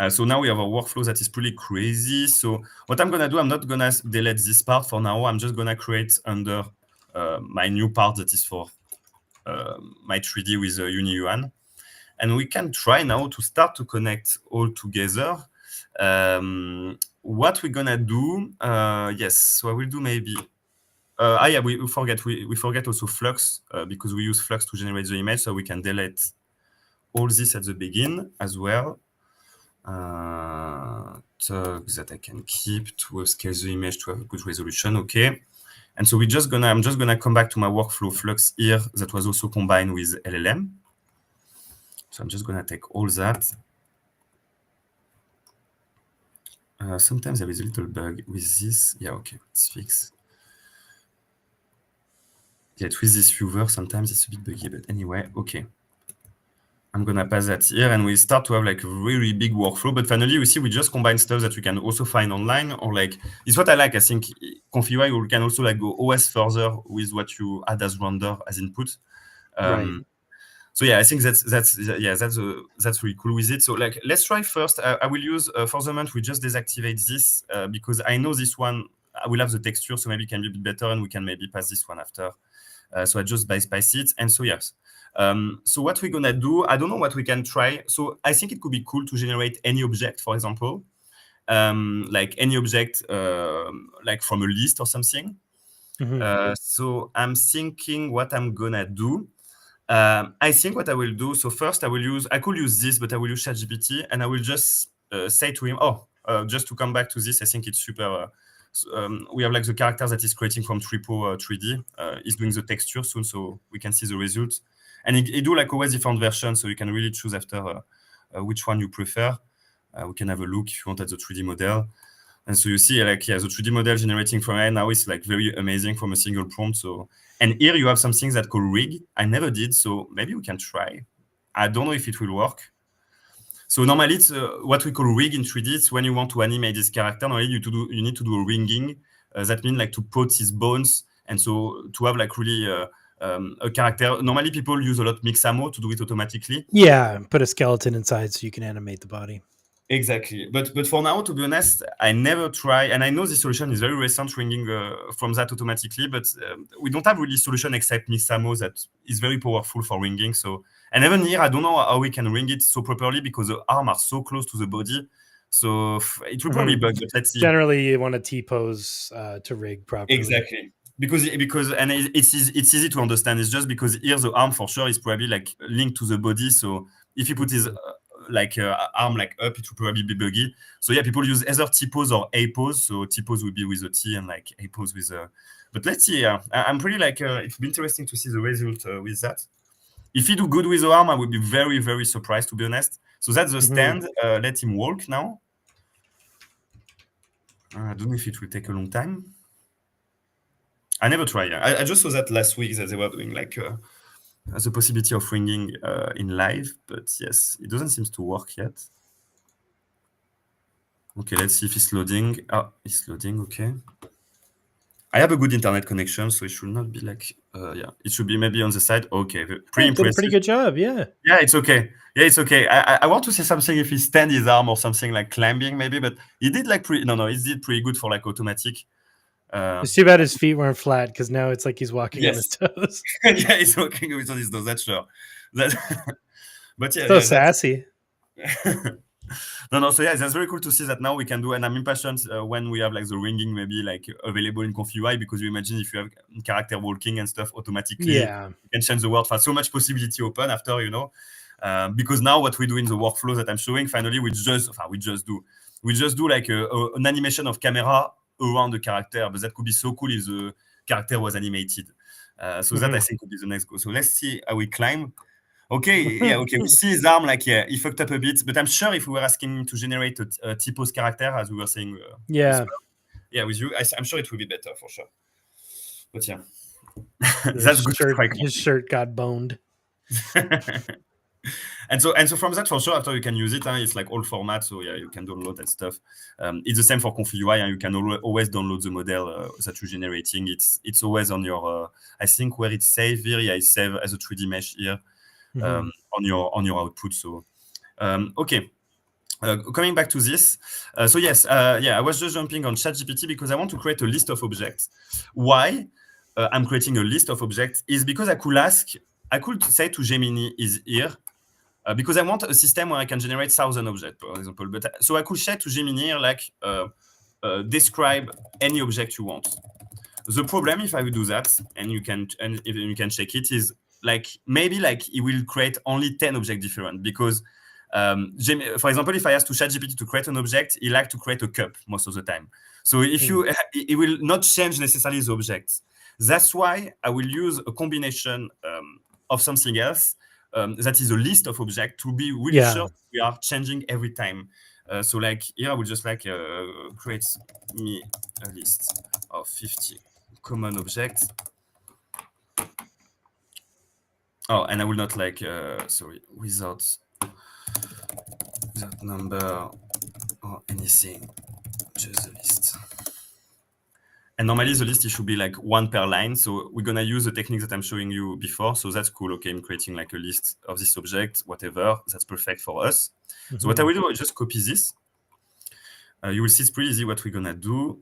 So now we have a workflow that is pretty crazy. So what I'm gonna do, I'm not gonna delete this part for now. I'm just gonna create under my new part that is for my 3D with Hunyuan. And we can try now to start to connect all together. What we're gonna do, yes, so I will do maybe, yeah, we forget also Flux, because we use Flux to generate the image, so we can delete all this at the beginning as well. Tags that I can keep to scale the image to have a good resolution, okay. And so I'm just gonna come back to my workflow Flux here that was also combined with LLM. So I'm just gonna take all that. Sometimes there is a little bug with this. Yeah, okay, it's fixed. Yeah, with this viewer, sometimes it's a bit buggy, but anyway, okay. I'm gonna pass that here, and we start to have like a really big workflow. But finally, we see we just combine stuff that you can also find online, or like, it's what I like. I think ComfyUI, we can also like go OS further with what you add as render as input. Right. So yeah, I think that's really cool with it. So like, let's try first. I will use for the moment we just deactivate this because I know this one I will have the texture, so maybe it can be a bit better, and we can maybe pass this one after. So I just bypass it, and so yes. So what we're gonna do, I don't know what we can try. So I think it could be cool to generate any object, for example, like any object, like from a list or something. So I'm thinking what I'm gonna do. I think what I will do, so first I could use this, but I will use ChatGPT, and I will just say to him, just to come back to this, I think it's super, we have like the character that is creating from Tripo 3D, is doing the texture soon, so we can see the results. And it do like always different versions, so you can really choose after which one you prefer. We can have a look if you want at the 3D model. And so you see, like, yeah, the 3D model generating from AI now is like very amazing from a single prompt. So, and here you have some things that called rig. I never did, so maybe we can try. I don't know if it will work. So normally it's what we call rig in 3D. It's when you want to animate this character. Normally you need to do a ringing That means like to put his bones, and so to have like really a character. Normally people use a lot Mixamo to do it automatically. Yeah, put a skeleton inside so you can animate the body. Exactly, but for now, to be honest, I never try, and I know this solution is very recent, ringing from that automatically, but we don't have really solution except Mixamo that is very powerful for ringing. So, and even here, I don't know how we can ring it so properly because the arms are so close to the body. So it will probably bug, but let's see. Generally, you want to T-pose to rig properly. Exactly. Because and it's easy to understand. It's just because here the arm for sure is probably like linked to the body. So if he put his arm like up, it will probably be buggy. So yeah, people use either T pose or A pose. So T pose would be with a T and like A pose with a. But let's see. I'm pretty like it'll be interesting to see the result with that. If he do good with the arm, I would be very, very surprised, to be honest. So that's the stand. Let him walk now. I don't know if it will take a long time. I never tried. I just saw that last week that they were doing like the possibility of ringing in live, but yes, it doesn't seem to work yet. Okay, let's see if it's loading. Oh, it's loading. Okay. I have a good internet connection, so it should not be like yeah. It should be maybe on the side. Okay, pretty impressive. Did a pretty good job. Yeah. Yeah, it's okay. Yeah, it's okay. I want to say something if he stand his arm or something like climbing maybe, but he did like he did pretty good for like automatic. It's too bad his feet weren't flat because now it's like he's walking on his toes. Yeah, he's walking on his toes. That's sure. But yeah, so sassy. No. So yeah, that's very cool to see that now we can do, and I'm impatient when we have like the ringing maybe like available in ComfyUI, because you imagine if you have character walking and stuff automatically, yeah, you can change the word fast. So much possibility open after, because now what we do in the workflow that I'm showing, finally we just do like an animation of camera around the character, but that could be so cool if the character was animated. So that I think would be the next goal. So let's see how we climb. Okay, yeah, okay. We see his arm, like, yeah, he fucked up a bit, but I'm sure if we were asking him to generate a T-pose character, as we were saying, with you, I'm sure it will be better for sure. But yeah, that's good. His shirt got boned. And so from that, for sure, after you can use it, it's like all formats. So yeah, you can download that stuff. It's the same for ComfyUI, and you can always download the model that you're generating. It's always on your, I think where it's saved here. Yeah, it's saved as a 3D mesh here on your output. So okay. Coming back to this, so yes, I was just jumping on ChatGPT because I want to create a list of objects. Why I'm creating a list of objects is because I could say to Gemini is here, because I want a system where I can generate 1,000 objects, for example. But so I could say to Gemini like describe any object you want. The problem, if I would do that, and you can check it, is like maybe like it will create only 10 objects different, because for example, if I ask to ChatGPT to create an object, he like to create a cup most of the time. So if it will not change necessarily the objects. That's why I will use a combination of something else that is a list of objects to be really sure we are changing every time. So like here I will just like create me a list of 50 common objects. Oh, and I will not like without number or anything, just a list. And normally the list, it should be like one per line. So we're going to use the technique that I'm showing you before. So that's cool. Okay, I'm creating like a list of this object, whatever. That's perfect for us. So what I will do, I just copy this. You will see it's pretty easy what we're going to do.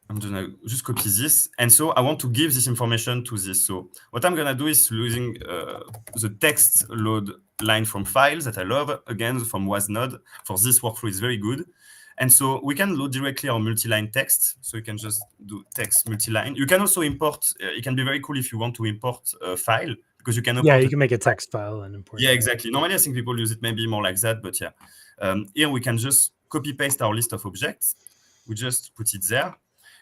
I'm going to just copy this. And so I want to give this information to this. So what I'm going to do is using the text load line from files that I love, again, from WasNode. For this workflow, it's very good. And so we can load directly our multi-line text. So you can just do text multi-line. You can also import. It can be very cool if you want to import a file, because you can you can make a text file and import it. Yeah, exactly. Normally, I think people use it maybe more like that, but yeah. Here we can just copy-paste our list of objects. We just put it there.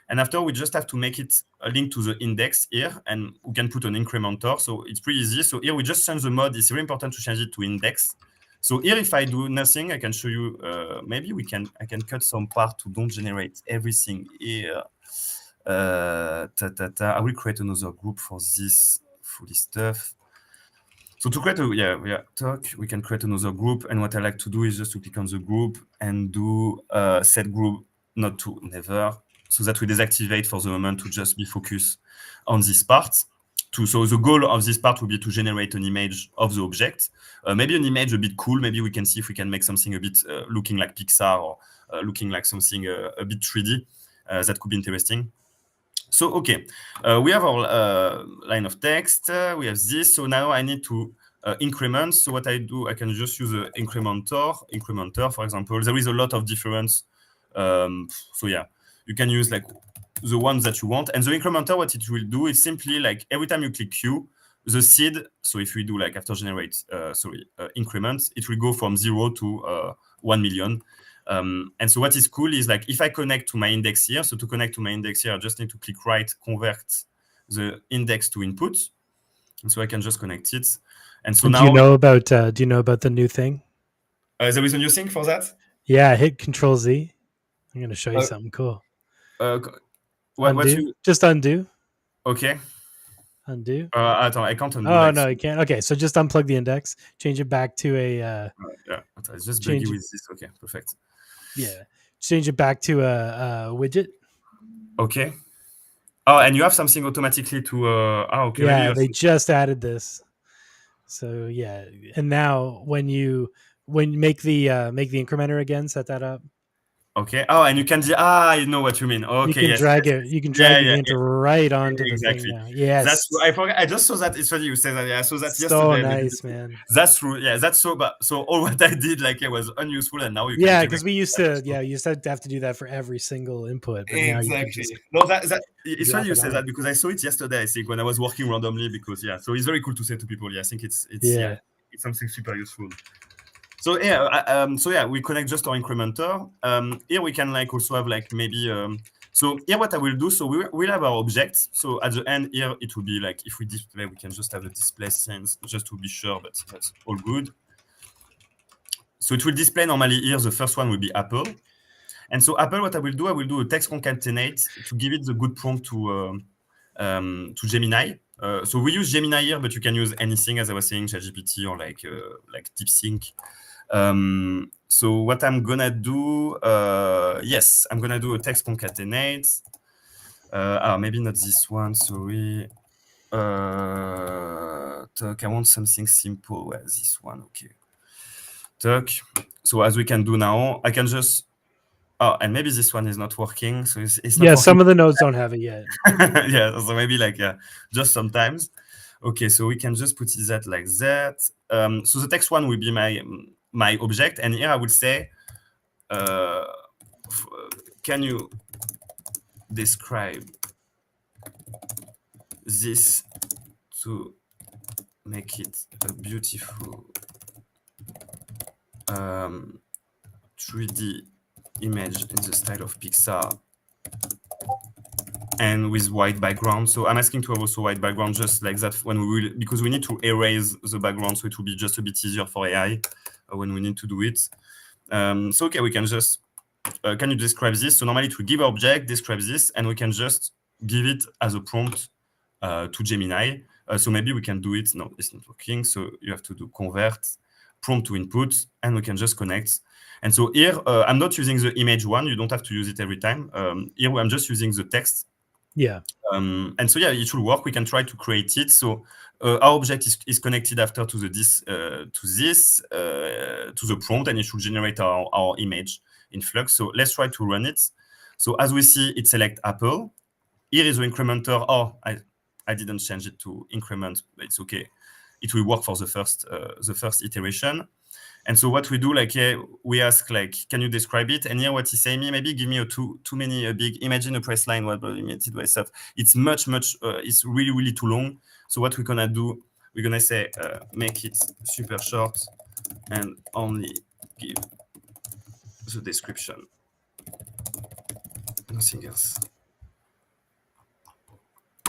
And after, we just have to make it a link to the index here, and we can put an incrementer. So it's pretty easy. So here we just change the mode. It's very important to change it to index. So here, if I do nothing, I can show you, maybe I can cut some part to don't generate everything here. I will create another group for this fully stuff. So to create we can create another group. And what I like to do is just to click on the group and do set group, not to never. so that we deactivate for the moment to just be focused on this part. So the goal of this part will be to generate an image of the object, maybe an image a bit cool. Maybe we can see if we can make something a bit looking like Pixar or looking like something a bit 3D. That could be interesting. So, okay, we have our line of text. We have this. So now I need to increment. So what I do, I can just use an incrementer, for example. There is a lot of difference. So yeah, you can use like the ones that you want. And the incrementer, what it will do is simply like every time you click Q, the seed, so if we do like after generate, increments, it will go from 0 to 1 million. And so what is cool is like if I connect to my index here, so to connect to my index here, I just need to click right, convert the index to input. And so I can just connect it. And so and now do you know about the new thing? there is a new thing for that? Yeah, hit Control Z. I'm gonna show you something cool. What Undo. you Just undo. okay? Undo. Attends, I can't undo. Oh like, no, you can't. Okay, so just unplug the index, change it back to a yeah, it's just buggy change with this. Okay, perfect. yeah, change it back to a widget. Okay. Oh, and you have something automatically to okay. Yeah, Maybe they just added this. So yeah, and now when you make the incrementer again, set that up. okay. Oh, and you can I know what you mean. Okay, You can yes, drag yes. it. You can Yeah, drag the yeah, hint yeah. right onto the thing Exactly. now. Yes, That's true. I forgot. I just saw that. It's funny you said that. Yeah, I saw that so yesterday. nice, man. That's true. Yeah, that's so. But so all what I did, like, it was unuseful, and now you can. Yeah, integrate because we used to, that. you used to have to do that for every single input, but now you can Exactly. just No, that it's funny drop you it say on. that because I saw it yesterday. I think when I was working randomly because yeah. So it's very cool to say to people. Yeah, I think it's Yeah. it's something super useful. So yeah, we connect just our incrementer. Here we can like also have like maybe. So here what I will do. So we'll have our objects. So at the end here it will be like if we display, we can just have the display scenes just to be sure, but that's all good. So it will display normally here. The first one will be Apple. And so Apple, what I will do a text concatenate to give it the good prompt to Gemini. So we use Gemini here, but you can use anything, as I was saying, ChatGPT or like DeepSync. So what I'm gonna do, yes, I'm gonna do a text concatenate. Maybe not this one. Sorry. Talk. I want something simple. Well, this one, okay. Talk. So as we can do now, I can just. Oh, and maybe this one is not working. So it's not Yeah, working. some of the nodes don't have it yet. Yeah, so maybe like just sometimes. Okay, so we can just put that like that. So the text one will be my object, and here I would say, can you describe this to make it a beautiful 3D image in the style of Pixar and with white background. So I'm asking to have also white background just like that when we will, because we need to erase the background, so it will be just a bit easier for AI when we need to do it. So okay, we can just, can you describe this? So normally it will give object, describe this, and we can just give it as a prompt to Gemini. So maybe we can do it. No, it's not working. So you have to do convert prompt to input, and we can just connect. And so here, I'm not using the image one. You don't have to use it every time. Here, I'm just using the text. Yeah. And so, yeah, it should work. We can try to create it. So our object is connected after to the to the prompt, and it should generate our image in Flux. So let's try to run it. So as we see, it select Apple. Here is the incrementer. Oh, I didn't change it to increment, but it's okay. It will work for the first iteration. And so what we do, like, we ask, like, can you describe it? And here what he's saying, maybe give me a too many big, imagine a press line, what limited by stuff. It's much, it's really, really too long. So what we're gonna do, we're gonna say, make it super short and only give the description. Nothing else.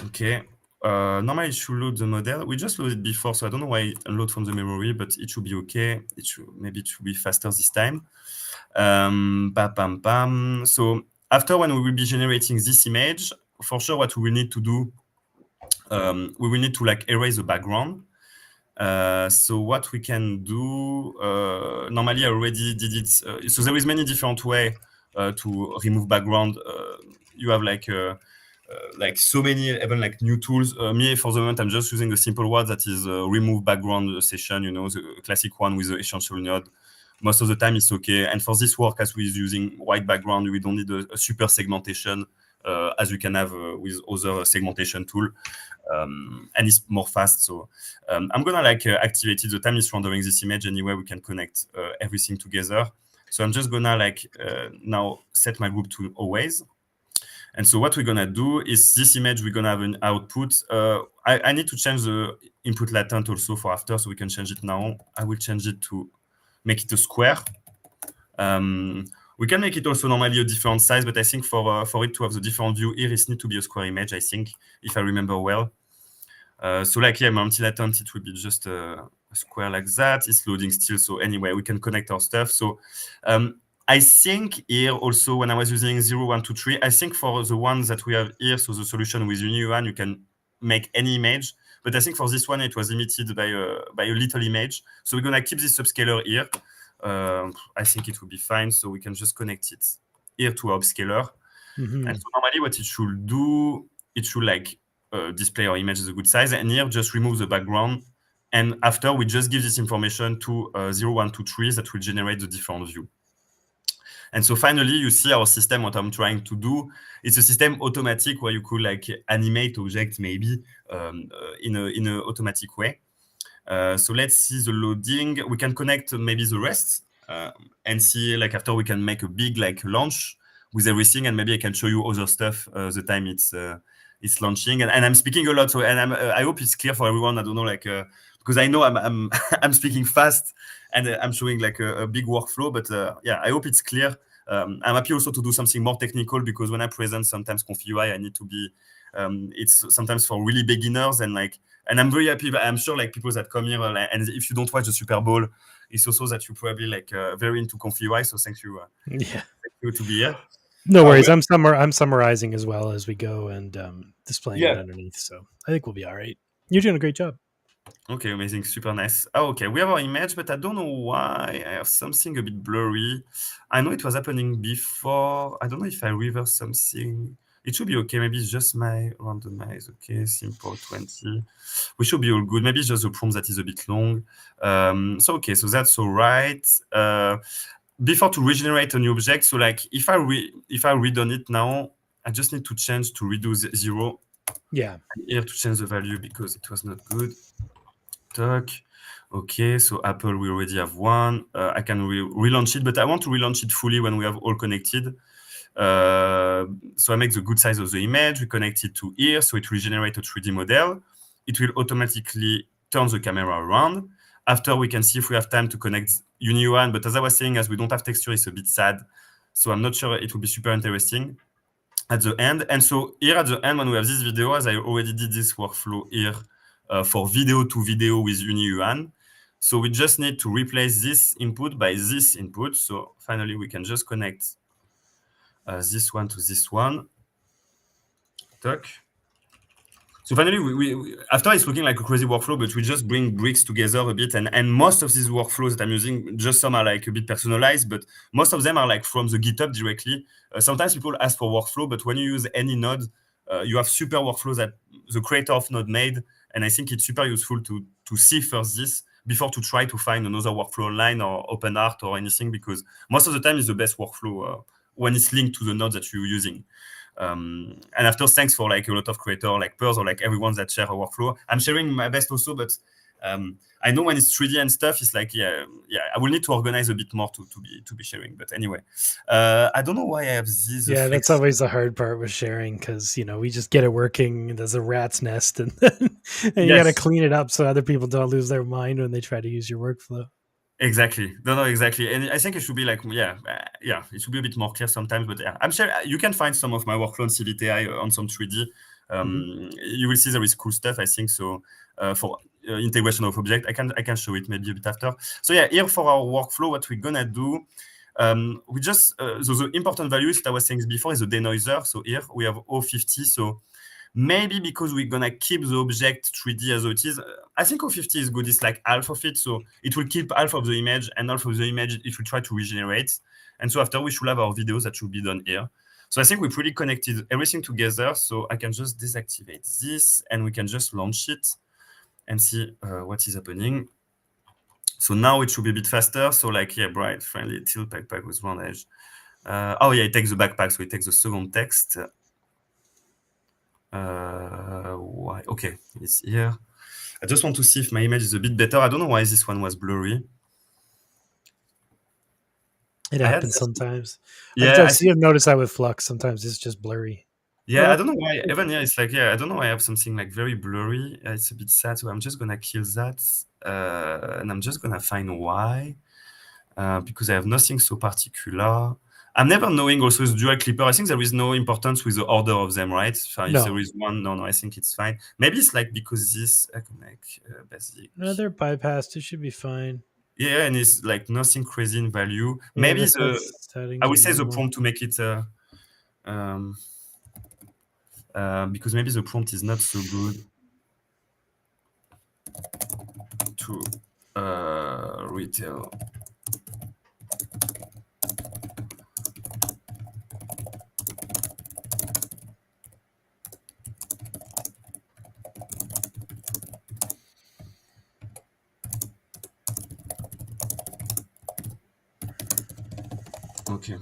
Okay. Normally it should load the model. We just loaded before, so I don't know why it unload from the memory, but it should be okay. Maybe it should be faster this time. So after, when we will be generating this image, for sure, what we will need to do, we will need to like erase the background. So what we can do, normally I already did it. So there is many different way to remove background you have like so many even like new tools. Me, for the moment, I'm just using the simple one that is remove background session, the classic one with the essential node. Most of the time it's okay. And for this work, as we're using white background, we don't need a super segmentation as we can have with other segmentation tool. And it's more fast. So I'm gonna activate it. The time is rendering this image anyway. We can connect everything together. So I'm just gonna now set my group to always. And so what we're gonna do is this image, we're gonna have an output. I need to change the input latent also for after, so we can change it now. I will change it to make it a square. We can make it also normally a different size, but I think for it to have the different view here, it needs to be a square image, I think, if I remember well. So my anti-latent, it will be just a square like that. It's loading still, so anyway, we can connect our stuff. So I think here also, when I was using 0, 1, 2, 3, I think for the ones that we have here, so the solution with Hunyuan, you can make any image. But I think for this one, it was limited by a little image. So we're gonna keep this subscaler here. I think it will be fine. So we can just connect it here to our upscaler. Mm-hmm. And so normally what it should do, it should display our image as a good size. And here just remove the background. And after we just give this information to 0, 1, 2, 3 that will generate the different view. And so finally, you see our system, what I'm trying to do. It's a system automatic where you could animate objects maybe in an automatic way. So let's see the loading. We can connect maybe the rest and see after we can make a big launch with everything, and maybe I can show you other stuff the time it's launching. And I'm speaking a lot, so I hope it's clear for everyone. I don't know because I know I'm I'm speaking fast and I'm showing a big workflow, but yeah, I hope it's clear. I'm happy also to do something more technical because when I present sometimes ComfyUI, I need to be. It's sometimes for really beginners and I'm very happy. I'm sure people that come here and if you don't watch the Super Bowl, it's also that you probably very into ComfyUI. So thank you. Yeah. Thank you to be here. No worries. I'm summarizing as well as we go and displaying it Yeah. underneath. So I think we'll be all right. You're doing a great job. Okay, amazing, super nice. Oh, okay, we have our image, but I don't know why I have something a bit blurry. I know it was happening before. I don't know if I reverse something. It should be okay. Maybe it's just my randomize. Okay, simple 20. We should be all good. Maybe it's just the prompt that is a bit long. So okay, so that's all right. Before to regenerate a new object, so if I read on it now, I just need to change to redo 0. Yeah. Here to change the value because it was not good. Talk. Okay, so Apple, we already have one. I can relaunch it, but I want to relaunch it fully when we have all connected. So I make the good size of the image. We connect it to here, so it will generate a 3D model. It will automatically turn the camera around. After, we can see if we have time to connect Hunyuan, but as I was saying, as we don't have texture, it's a bit sad. So I'm not sure it will be super interesting at the end. And so here at the end, when we have this video, as I already did this workflow here, for video to video with Hunyuan. So we just need to replace this input by this input. So finally, we can just connect this one to this one. Talk. So finally, we after it's looking like a crazy workflow, but we just bring bricks together a bit. And most of these workflows that I'm using, just some are a bit personalized, but most of them are from the GitHub directly. Sometimes people ask for workflow, but when you use any node, you have super workflows that the creator of node made. And I think it's super useful to see first this before to try to find another workflow online or OpenArt or anything, because most of the time it's the best workflow when it's linked to the node that you're using. And after, thanks for a lot of creators like Pers or everyone that share a workflow. I'm sharing my best also, but I know when it's 3D and stuff, it's yeah, I will need to organize a bit more to be sharing. But anyway, I don't know why I have this. Yeah, that's always the hard part with sharing because we just get it working. There's a rat's nest, and you got to clean it up so other people don't lose their mind when they try to use your workflow. Exactly. No, exactly. And I think it should be it should be a bit more clear sometimes. But yeah, I'm sure you can find some of my workflow on CVTI on some 3D. You will see there is cool stuff, I think. So for integration of object, I can show it maybe a bit after. So yeah, here for our workflow, what we're gonna do, we just so the important values that I was saying before is the denoiser. So here we have 050. So maybe because we're gonna keep the object 3D as it is, I think 050 is good. It's half of it, so it will keep half of the image, and half of the image it will try to regenerate. And so after, we should have our videos that should be done here. So I think we pretty connected everything together. So I can just deactivate this and we can just launch it and see what is happening. So now it should be a bit faster. So like, yeah, bright, friendly, tilt backpack with round edge. Oh yeah, it takes the backpack, so it takes the second text. Why? Okay, it's here. I just want to see if my image is a bit better. I don't know why this one was blurry. It happens sometimes. Yeah, I've noticed that with Flux. Sometimes it's just blurry. Yeah, I don't know why. Even yeah, it's like I don't know why I have something like very blurry. It's a bit sad. So I'm just gonna kill that, and I'm just gonna find why, because I have nothing so particular. I'm never knowing also the dual clipper. I think there is no importance with the order of them, right? So if there is one, no, I think it's fine. Maybe it's like because this I can make basic. No, they're bypassed. It should be fine. Yeah, and it's like nothing crazy in value. Yeah, maybe I would say the prompt to make it. Because maybe the prompt is not so good to retail. Okay.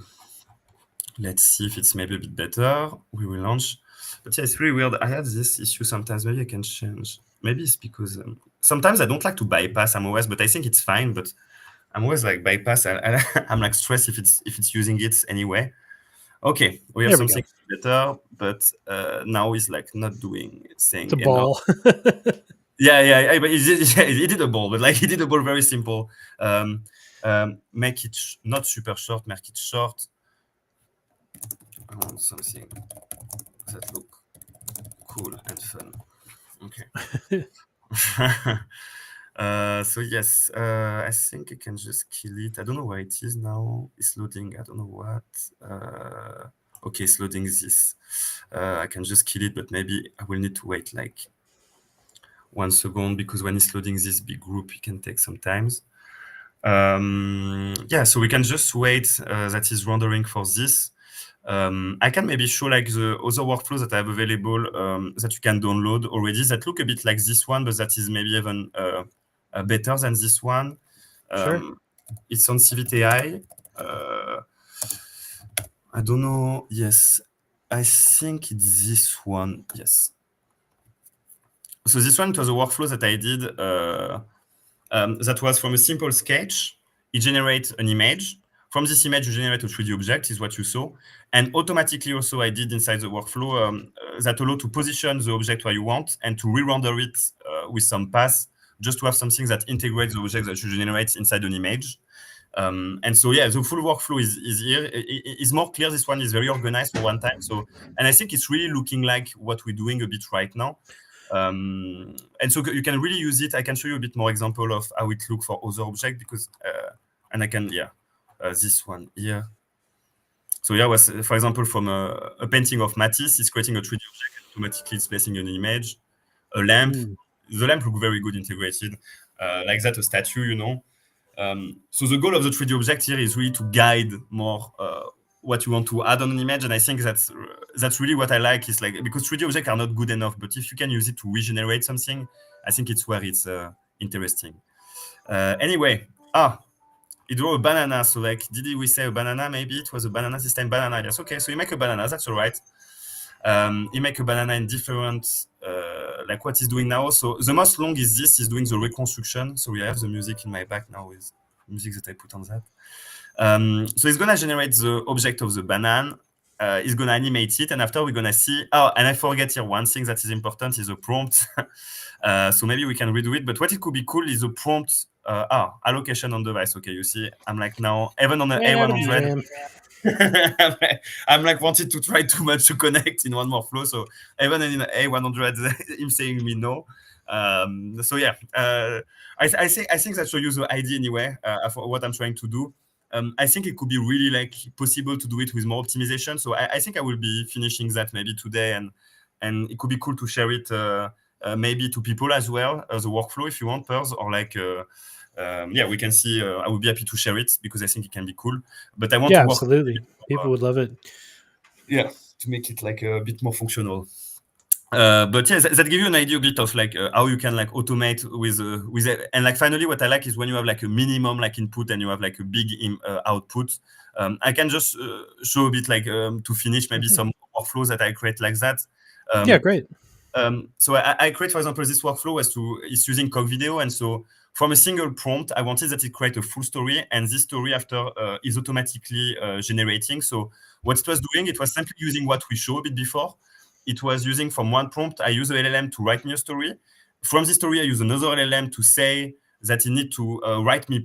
Let's see if it's maybe a bit better. We will launch. But yeah, it's really weird. I have this issue sometimes. Maybe I can change. Maybe it's because sometimes I don't like to bypass MOS, but I think it's fine. But I'm always like bypass. I'm like stressed if it's using it anyway. Okay, we have something better, but now it's like not doing saying the ball. yeah, but he did a ball, but like he did a ball very simple. Make it not super short, make it short. I want something that look cool and fun. Okay. So yes, I think I can just kill it. I don't know where it is now. It's loading. I don't know what. Okay, it's loading this. I can just kill it, but maybe I will need to wait like 1 second because when it's loading this big group, it can take some times. Yeah, so we can just wait that is rendering for this. I can maybe show like the other workflows that I have available that you can download already that look a bit like this one, but that is maybe even better than this one. Sure. It's on CVTI. I don't know. Yes, I think it's this one. Yes. So this one was a workflow that I did that was from a simple sketch. It generates an image. From this image, you generate a 3D object, is what you saw. And automatically also I did inside the workflow that allow to position the object where you want and to re-render it with some paths, just to have something that integrates the object that you generate inside an image. And so, yeah, the full workflow is here. It's more clear. This one is very organized for one time. So, and I think it's really looking like what we're doing a bit right now. And so you can really use it. I can show you a bit more example of how it looks for other objects because, and I can, this one here. So yeah, was for example from a painting of Matisse, it's creating a 3D object and automatically it's placing an image, a lamp. The lamp look very good integrated, like that, a statue, you know. So the goal of the 3D object here is really to guide more what you want to add on an image, and I think that's really what I like. Is like because 3D objects are not good enough, but if you can use it to regenerate something, I think it's where it's interesting. Anyway, he drew a banana. So like, did we say a banana? Maybe it was a banana this time. Banana. Yes. Okay. So you make a banana. That's all right. You make a banana in different, like what he's doing now. So the most long is this. He's doing the reconstruction. So we have the music in my back now with music that I put on that. So he's gonna generate the object of the banana. He's gonna animate it, and after we're gonna see. Oh, and I forget here one thing that is important is the prompt. So maybe we can redo it. But what it could be cool is the prompt. Allocation on device. Okay, you see, I'm like now even on the A100. I'm like wanted to try too much to connect in one more flow. So even in A100, him saying me no. So yeah, I think that show you the idea anyway for what I'm trying to do. I think it could be really like possible to do it with more optimization. So I think I will be finishing that maybe today, and it could be cool to share it maybe to people as well as a workflow if you want, Pers, or like. Yeah, we can see. I would be happy to share it because I think it can be cool. But I want to work. Absolutely. People would love it. to make it like a bit more functional. But yeah, that give you an idea a bit of like how you can like automate with and like finally what I like is when you have like a minimum like input and you have like a big output. I can just show a bit like to finish maybe some workflows that I create like that. Yeah, great. So I create, for example, this workflow is using CogVideo, and so from a single prompt, I wanted that it create a full story, and this story after is automatically generating. So what it was doing, it was simply using what we showed a bit before. It was using from one prompt, I use a LLM to write me a story. From this story, I use another LLM to say that it need to write me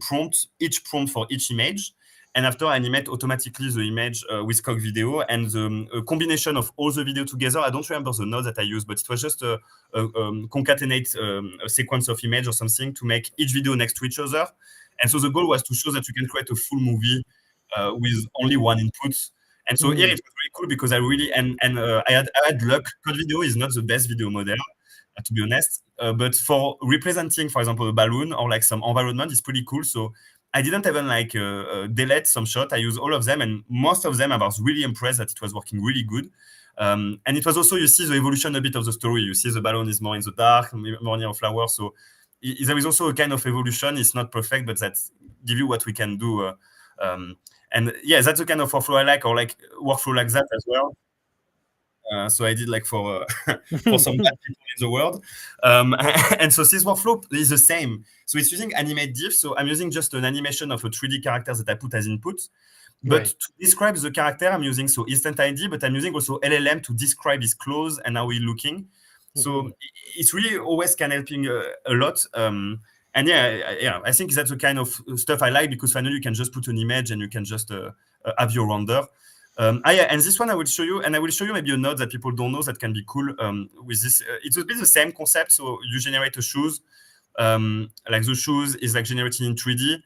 each prompt for each image. And after, I animate automatically the image with CogVideo, and the combination of all the video together. I don't remember the node that I used, but it was just concatenate a sequence of image or something to make each video next to each other. And so the goal was to show that you can create a full movie with only one input. And so here it was very cool because I really I had luck. CogVideo is not the best video model, to be honest, but for representing, for example, a balloon or like some environment, is pretty cool. So I didn't even like delete some shot. I used all of them, and most of them I was really impressed that it was working really good. And it was also, you see the evolution a bit of the story. You see the balloon is more in the dark, more near a flower. So there is also a kind of evolution. It's not perfect, but that give you what we can do. And yeah, that's the kind of workflow I like, or like workflow like that as well. So I did like for some bad people in the world. And so this workflow is the same. So it's using AnimateDiff. So I'm using just an animation of a 3D character that I put as input. But to describe the character, I'm using InstantID, but I'm using also LLM to describe his clothes and how he's looking. So it's really always can helping a lot. And yeah, I think that's the kind of stuff I like, because finally you can just put an image and you can just have your render. Yeah, and this one I will show you, and I will show you maybe a node that people don't know that can be cool with this. It will be the same concept. So you generate a shoes, like the shoes is like generated in 3D.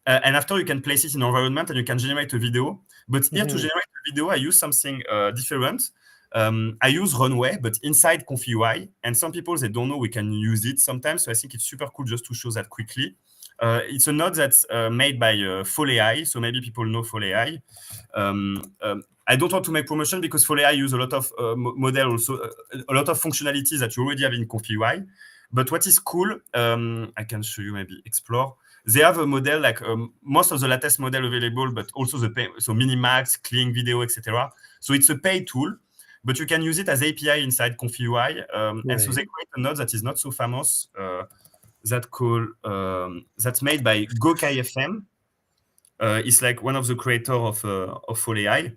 And after you can place it in environment and you can generate a video. But here to generate a video, I use something different. I use Runway, but inside ComfyUI. And some people, they don't know we can use it sometimes. So I think it's super cool just to show that quickly. It's a node that's made by Fall AI. So maybe people know Fall AI. I don't want to make promotion because Fall AI use a lot of model also, a lot of functionalities that you already have in ComfyUI. But what is cool, I can show you maybe Explore. They have a model like most of the latest model available, but also the pay, so Minimax, Kling Video, etc. So it's a paid tool, but you can use it as API inside ComfyUI. And so they create a node that is not so famous, that's made by GoKFM. It's like one of the creators of Fall AI.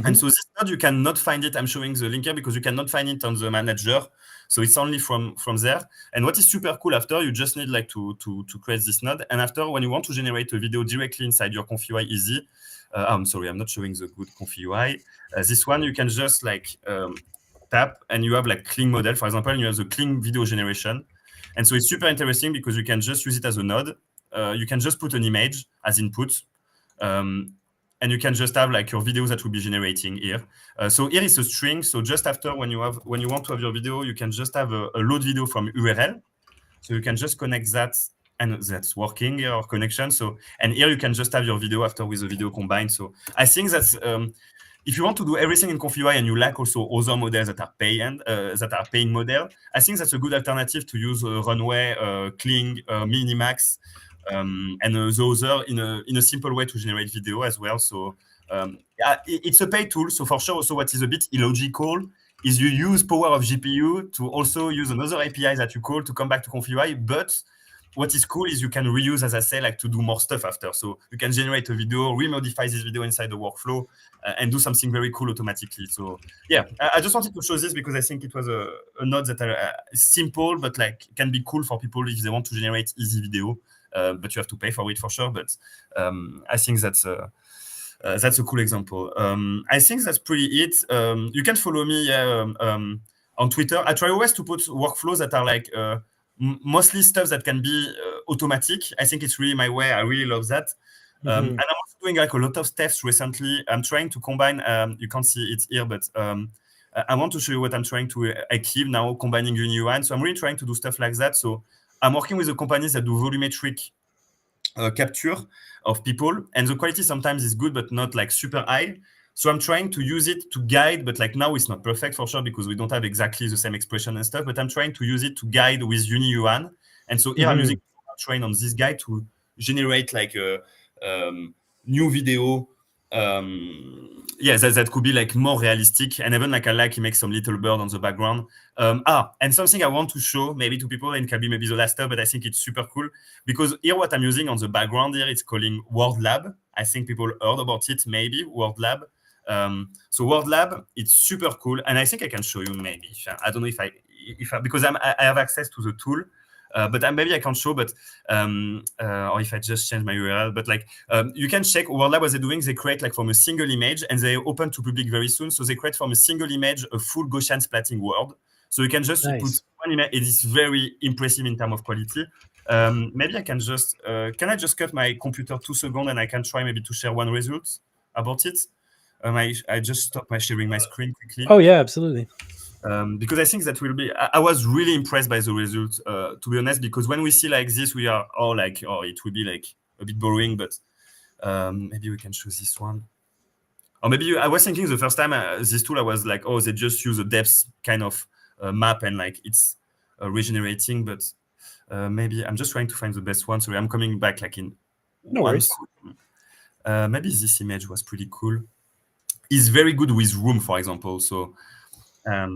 And so this node, you cannot find it. I'm showing the link here because you cannot find it on the manager. So it's only from there. And what is super cool after, you just need like to create this node. And after, when you want to generate a video directly inside your ComfyUI easy, I'm sorry, I'm not showing the good ComfyUI. This one, you can just like tap and you have like Kling model, for example, and you have the Kling video generation. And so it's super interesting because you can just use it as a node. You can just put an image as input. And you can just have like your videos that will be generating here. So here is a string. So just after, when you want to have your video, you can just have a load video from URL. So you can just connect that, and that's working, your connection. So, and here you can just have your video after with the video combined. So I think that's if you want to do everything in ComfyUI and you like also other models that are paying model, I think that's a good alternative to use Runway, Kling, Minimax. And the other in a simple way to generate video as well. So it's a paid tool. So for sure, also what is a bit illogical is you use power of GPU to also use another API that you call to come back to ComfyUI. But what is cool is you can reuse, as I say, like to do more stuff after. So you can generate a video, remodify this video inside the workflow, and do something very cool automatically. So yeah, I just wanted to show this because I think it was a node that are simple, but like can be cool for people if they want to generate easy video. But you have to pay for it for sure. But I think that's a cool example. I think that's pretty it. You can follow me on Twitter. I try always to put workflows that are like mostly stuff that can be automatic. I think it's really my way. I really love that. And I'm also doing like a lot of steps recently. I'm trying to combine, you can't see it here, but I want to show you what I'm trying to achieve now, combining Hunyuan. So I'm really trying to do stuff like that. So I'm working with the companies that do volumetric capture of people, and the quality sometimes is good, but not like super high. So I'm trying to use it to guide, but like now it's not perfect for sure because we don't have exactly the same expression and stuff, but I'm trying to use it to guide with Hunyuan. And so here I'm using train on this guy to generate like a new video. That could be like more realistic. And even like I like he makes some little bird on the background. And something I want to show maybe to people, and it can be maybe the last step, but I think it's super cool because here what I'm using on the background here, it's calling Word Lab. I think people heard about it, maybe Word Lab. So Word Lab, it's super cool, and I think I can show you maybe. I don't know if I because I have access to the tool, but maybe I can't show. But or if I just change my URL, but like you can check Word Lab what they're doing. They create like from a single image, and they open to public very soon. So they create from a single image a full Gaussian splatting world. So you can just put one image. It is very impressive in terms of quality. Maybe I can just can I just cut my computer 2 seconds and I can try maybe to share one result about it. I just stopped my sharing my screen quickly. Oh yeah, absolutely. Because I think that will be. I was really impressed by the result, to be honest. Because when we see like this, we are all like, oh, it will be like a bit boring. But maybe we can choose this one. Or maybe I was thinking the first time this tool, I was like, oh, they just use a depth kind of map and like it's regenerating. But maybe I'm just trying to find the best one. Sorry, I'm coming back like in one. Maybe this image was pretty cool. It's very good with room, for example. So I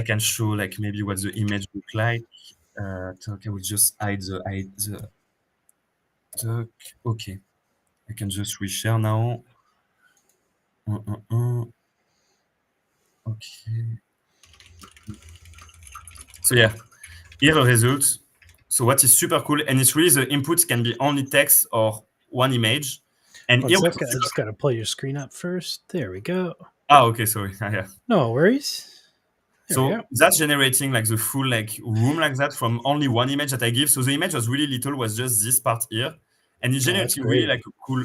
can show like maybe what the image look like. I will just hide the okay. I can just reshare now. Okay. So yeah, here the results. So what is super cool, and it's really the inputs can be only text or one image. And here I just got to pull your screen up first. There we go. Okay, sorry. Yeah. No worries. So that's generating like the full like room like that from only one image that I give. So the image was really little, was just this part here, and it's generating really like a cool,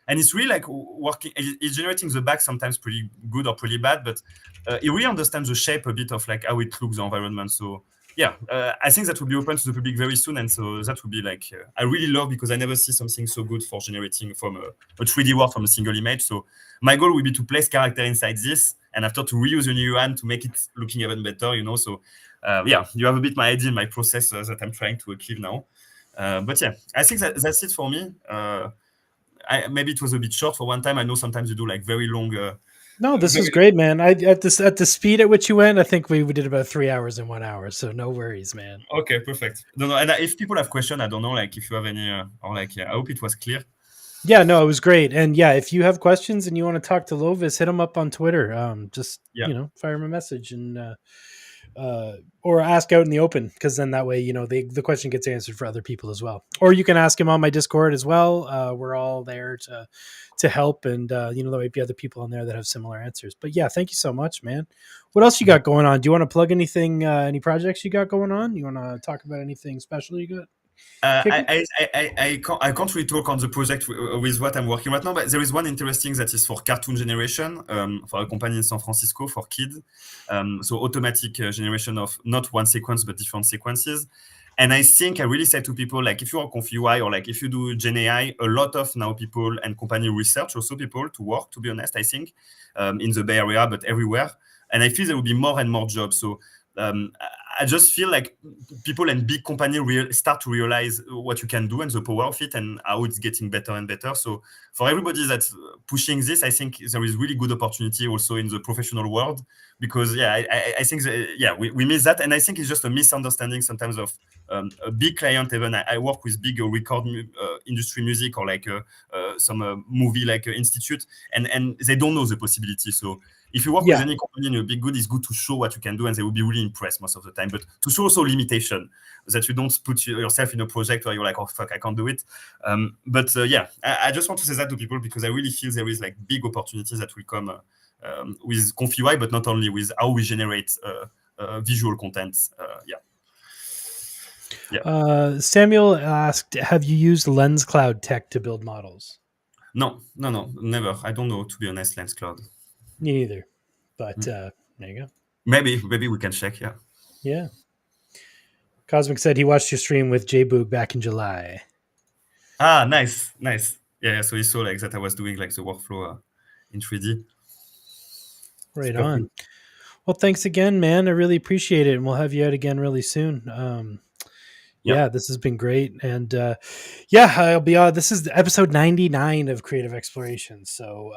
and it's really like working. It's generating the back sometimes pretty good or pretty bad, but it really understands the shape a bit of like how it looks the environment. So I think that will be open to the public very soon, and so that will be like I really love because I never see something so good for generating from a 3D world from a single image. So my goal will be to place character inside this, and after to reuse Hunyuan to make it looking even better, So you have a bit my idea, my process that I'm trying to achieve now. But yeah, I think that's it for me. Maybe it was a bit short for one time. I know sometimes you do like very long. No, this is great, man. At the speed at which you went, I think we did about 3 hours in 1 hour. So no worries, man. Okay, perfect. No, and if people have questions, I don't know, like if you have any, or like, I hope it was clear. Yeah, no, it was great. And yeah, if you have questions and you want to talk to Lovis, hit him up on Twitter. Just fire him a message and or ask out in the open, because then that way the question gets answered for other people as well. Or you can ask him on my Discord as well. We're all there to help, and there might be other people on there that have similar answers. But yeah, thank you so much, man. What else you got going on? Do you want to plug anything? Any projects you got going on? You want to talk about anything special you got? I can't really talk on the project with what I'm working right now, but there is one interesting that is for cartoon generation for a company in San Francisco for kids. So automatic generation of not one sequence but different sequences. And I think I really say to people, like if you are ComfyUI or like if you do Gen AI, a lot of now people and company research also people to work, to be honest, I think, in the Bay Area, but everywhere. And I feel there will be more and more jobs. So I just feel like people and big companies start to realize what you can do and the power of it and how it's getting better and better. So for everybody that's pushing this, I think there is really good opportunity also in the professional world, because I think we miss that. And I think it's just a misunderstanding sometimes of a big client. Even I work with big record industry music or like some movie like institute, and they don't know the possibility. So if you work with any company and you're big good, it's good to show what you can do, and they will be really impressed most of the time. But to show also limitation, that you don't put yourself in a project where you're like, oh fuck, I can't do it. I just want to say that to people, because I really feel there is like big opportunities that will come with ComfyUI, but not only with how we generate visual content. Samuel asked, have you used Lens Cloud tech to build models? No, never. I don't know, to be honest, Lens Cloud. Me neither. But there you go. Maybe we can check. Yeah. Cosmic said he watched your stream with J-Boog back in July. Nice. Yeah. So he saw like that I was doing like the workflow. in 3D. Right Super on. cool. Well, thanks again, man. I really appreciate it, and we'll have you out again really soon. Yeah, this has been great, and yeah, I'll be. This is episode 99 of Creative Exploration, so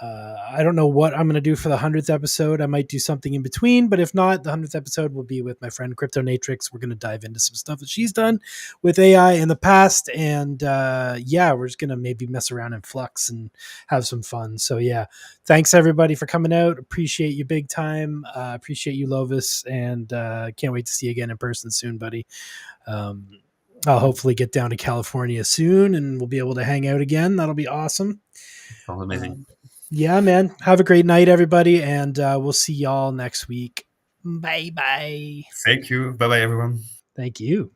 I don't know what I'm going to do for the 100th episode. I might do something in between, but if not, the 100th episode will be with my friend Cryptonatrix. We're going to dive into some stuff that she's done with AI in the past. And yeah, we're just going to maybe mess around in Flux and have some fun. So yeah, thanks everybody for coming out. Appreciate you big time. Appreciate you, Lovis. And can't wait to see you again in person soon, buddy. I'll hopefully get down to California soon and we'll be able to hang out again. That'll be awesome. Sounds amazing. Yeah, man. Have a great night, everybody, and we'll see y'all next week. Bye bye. Thank you. Bye bye, everyone. Thank you.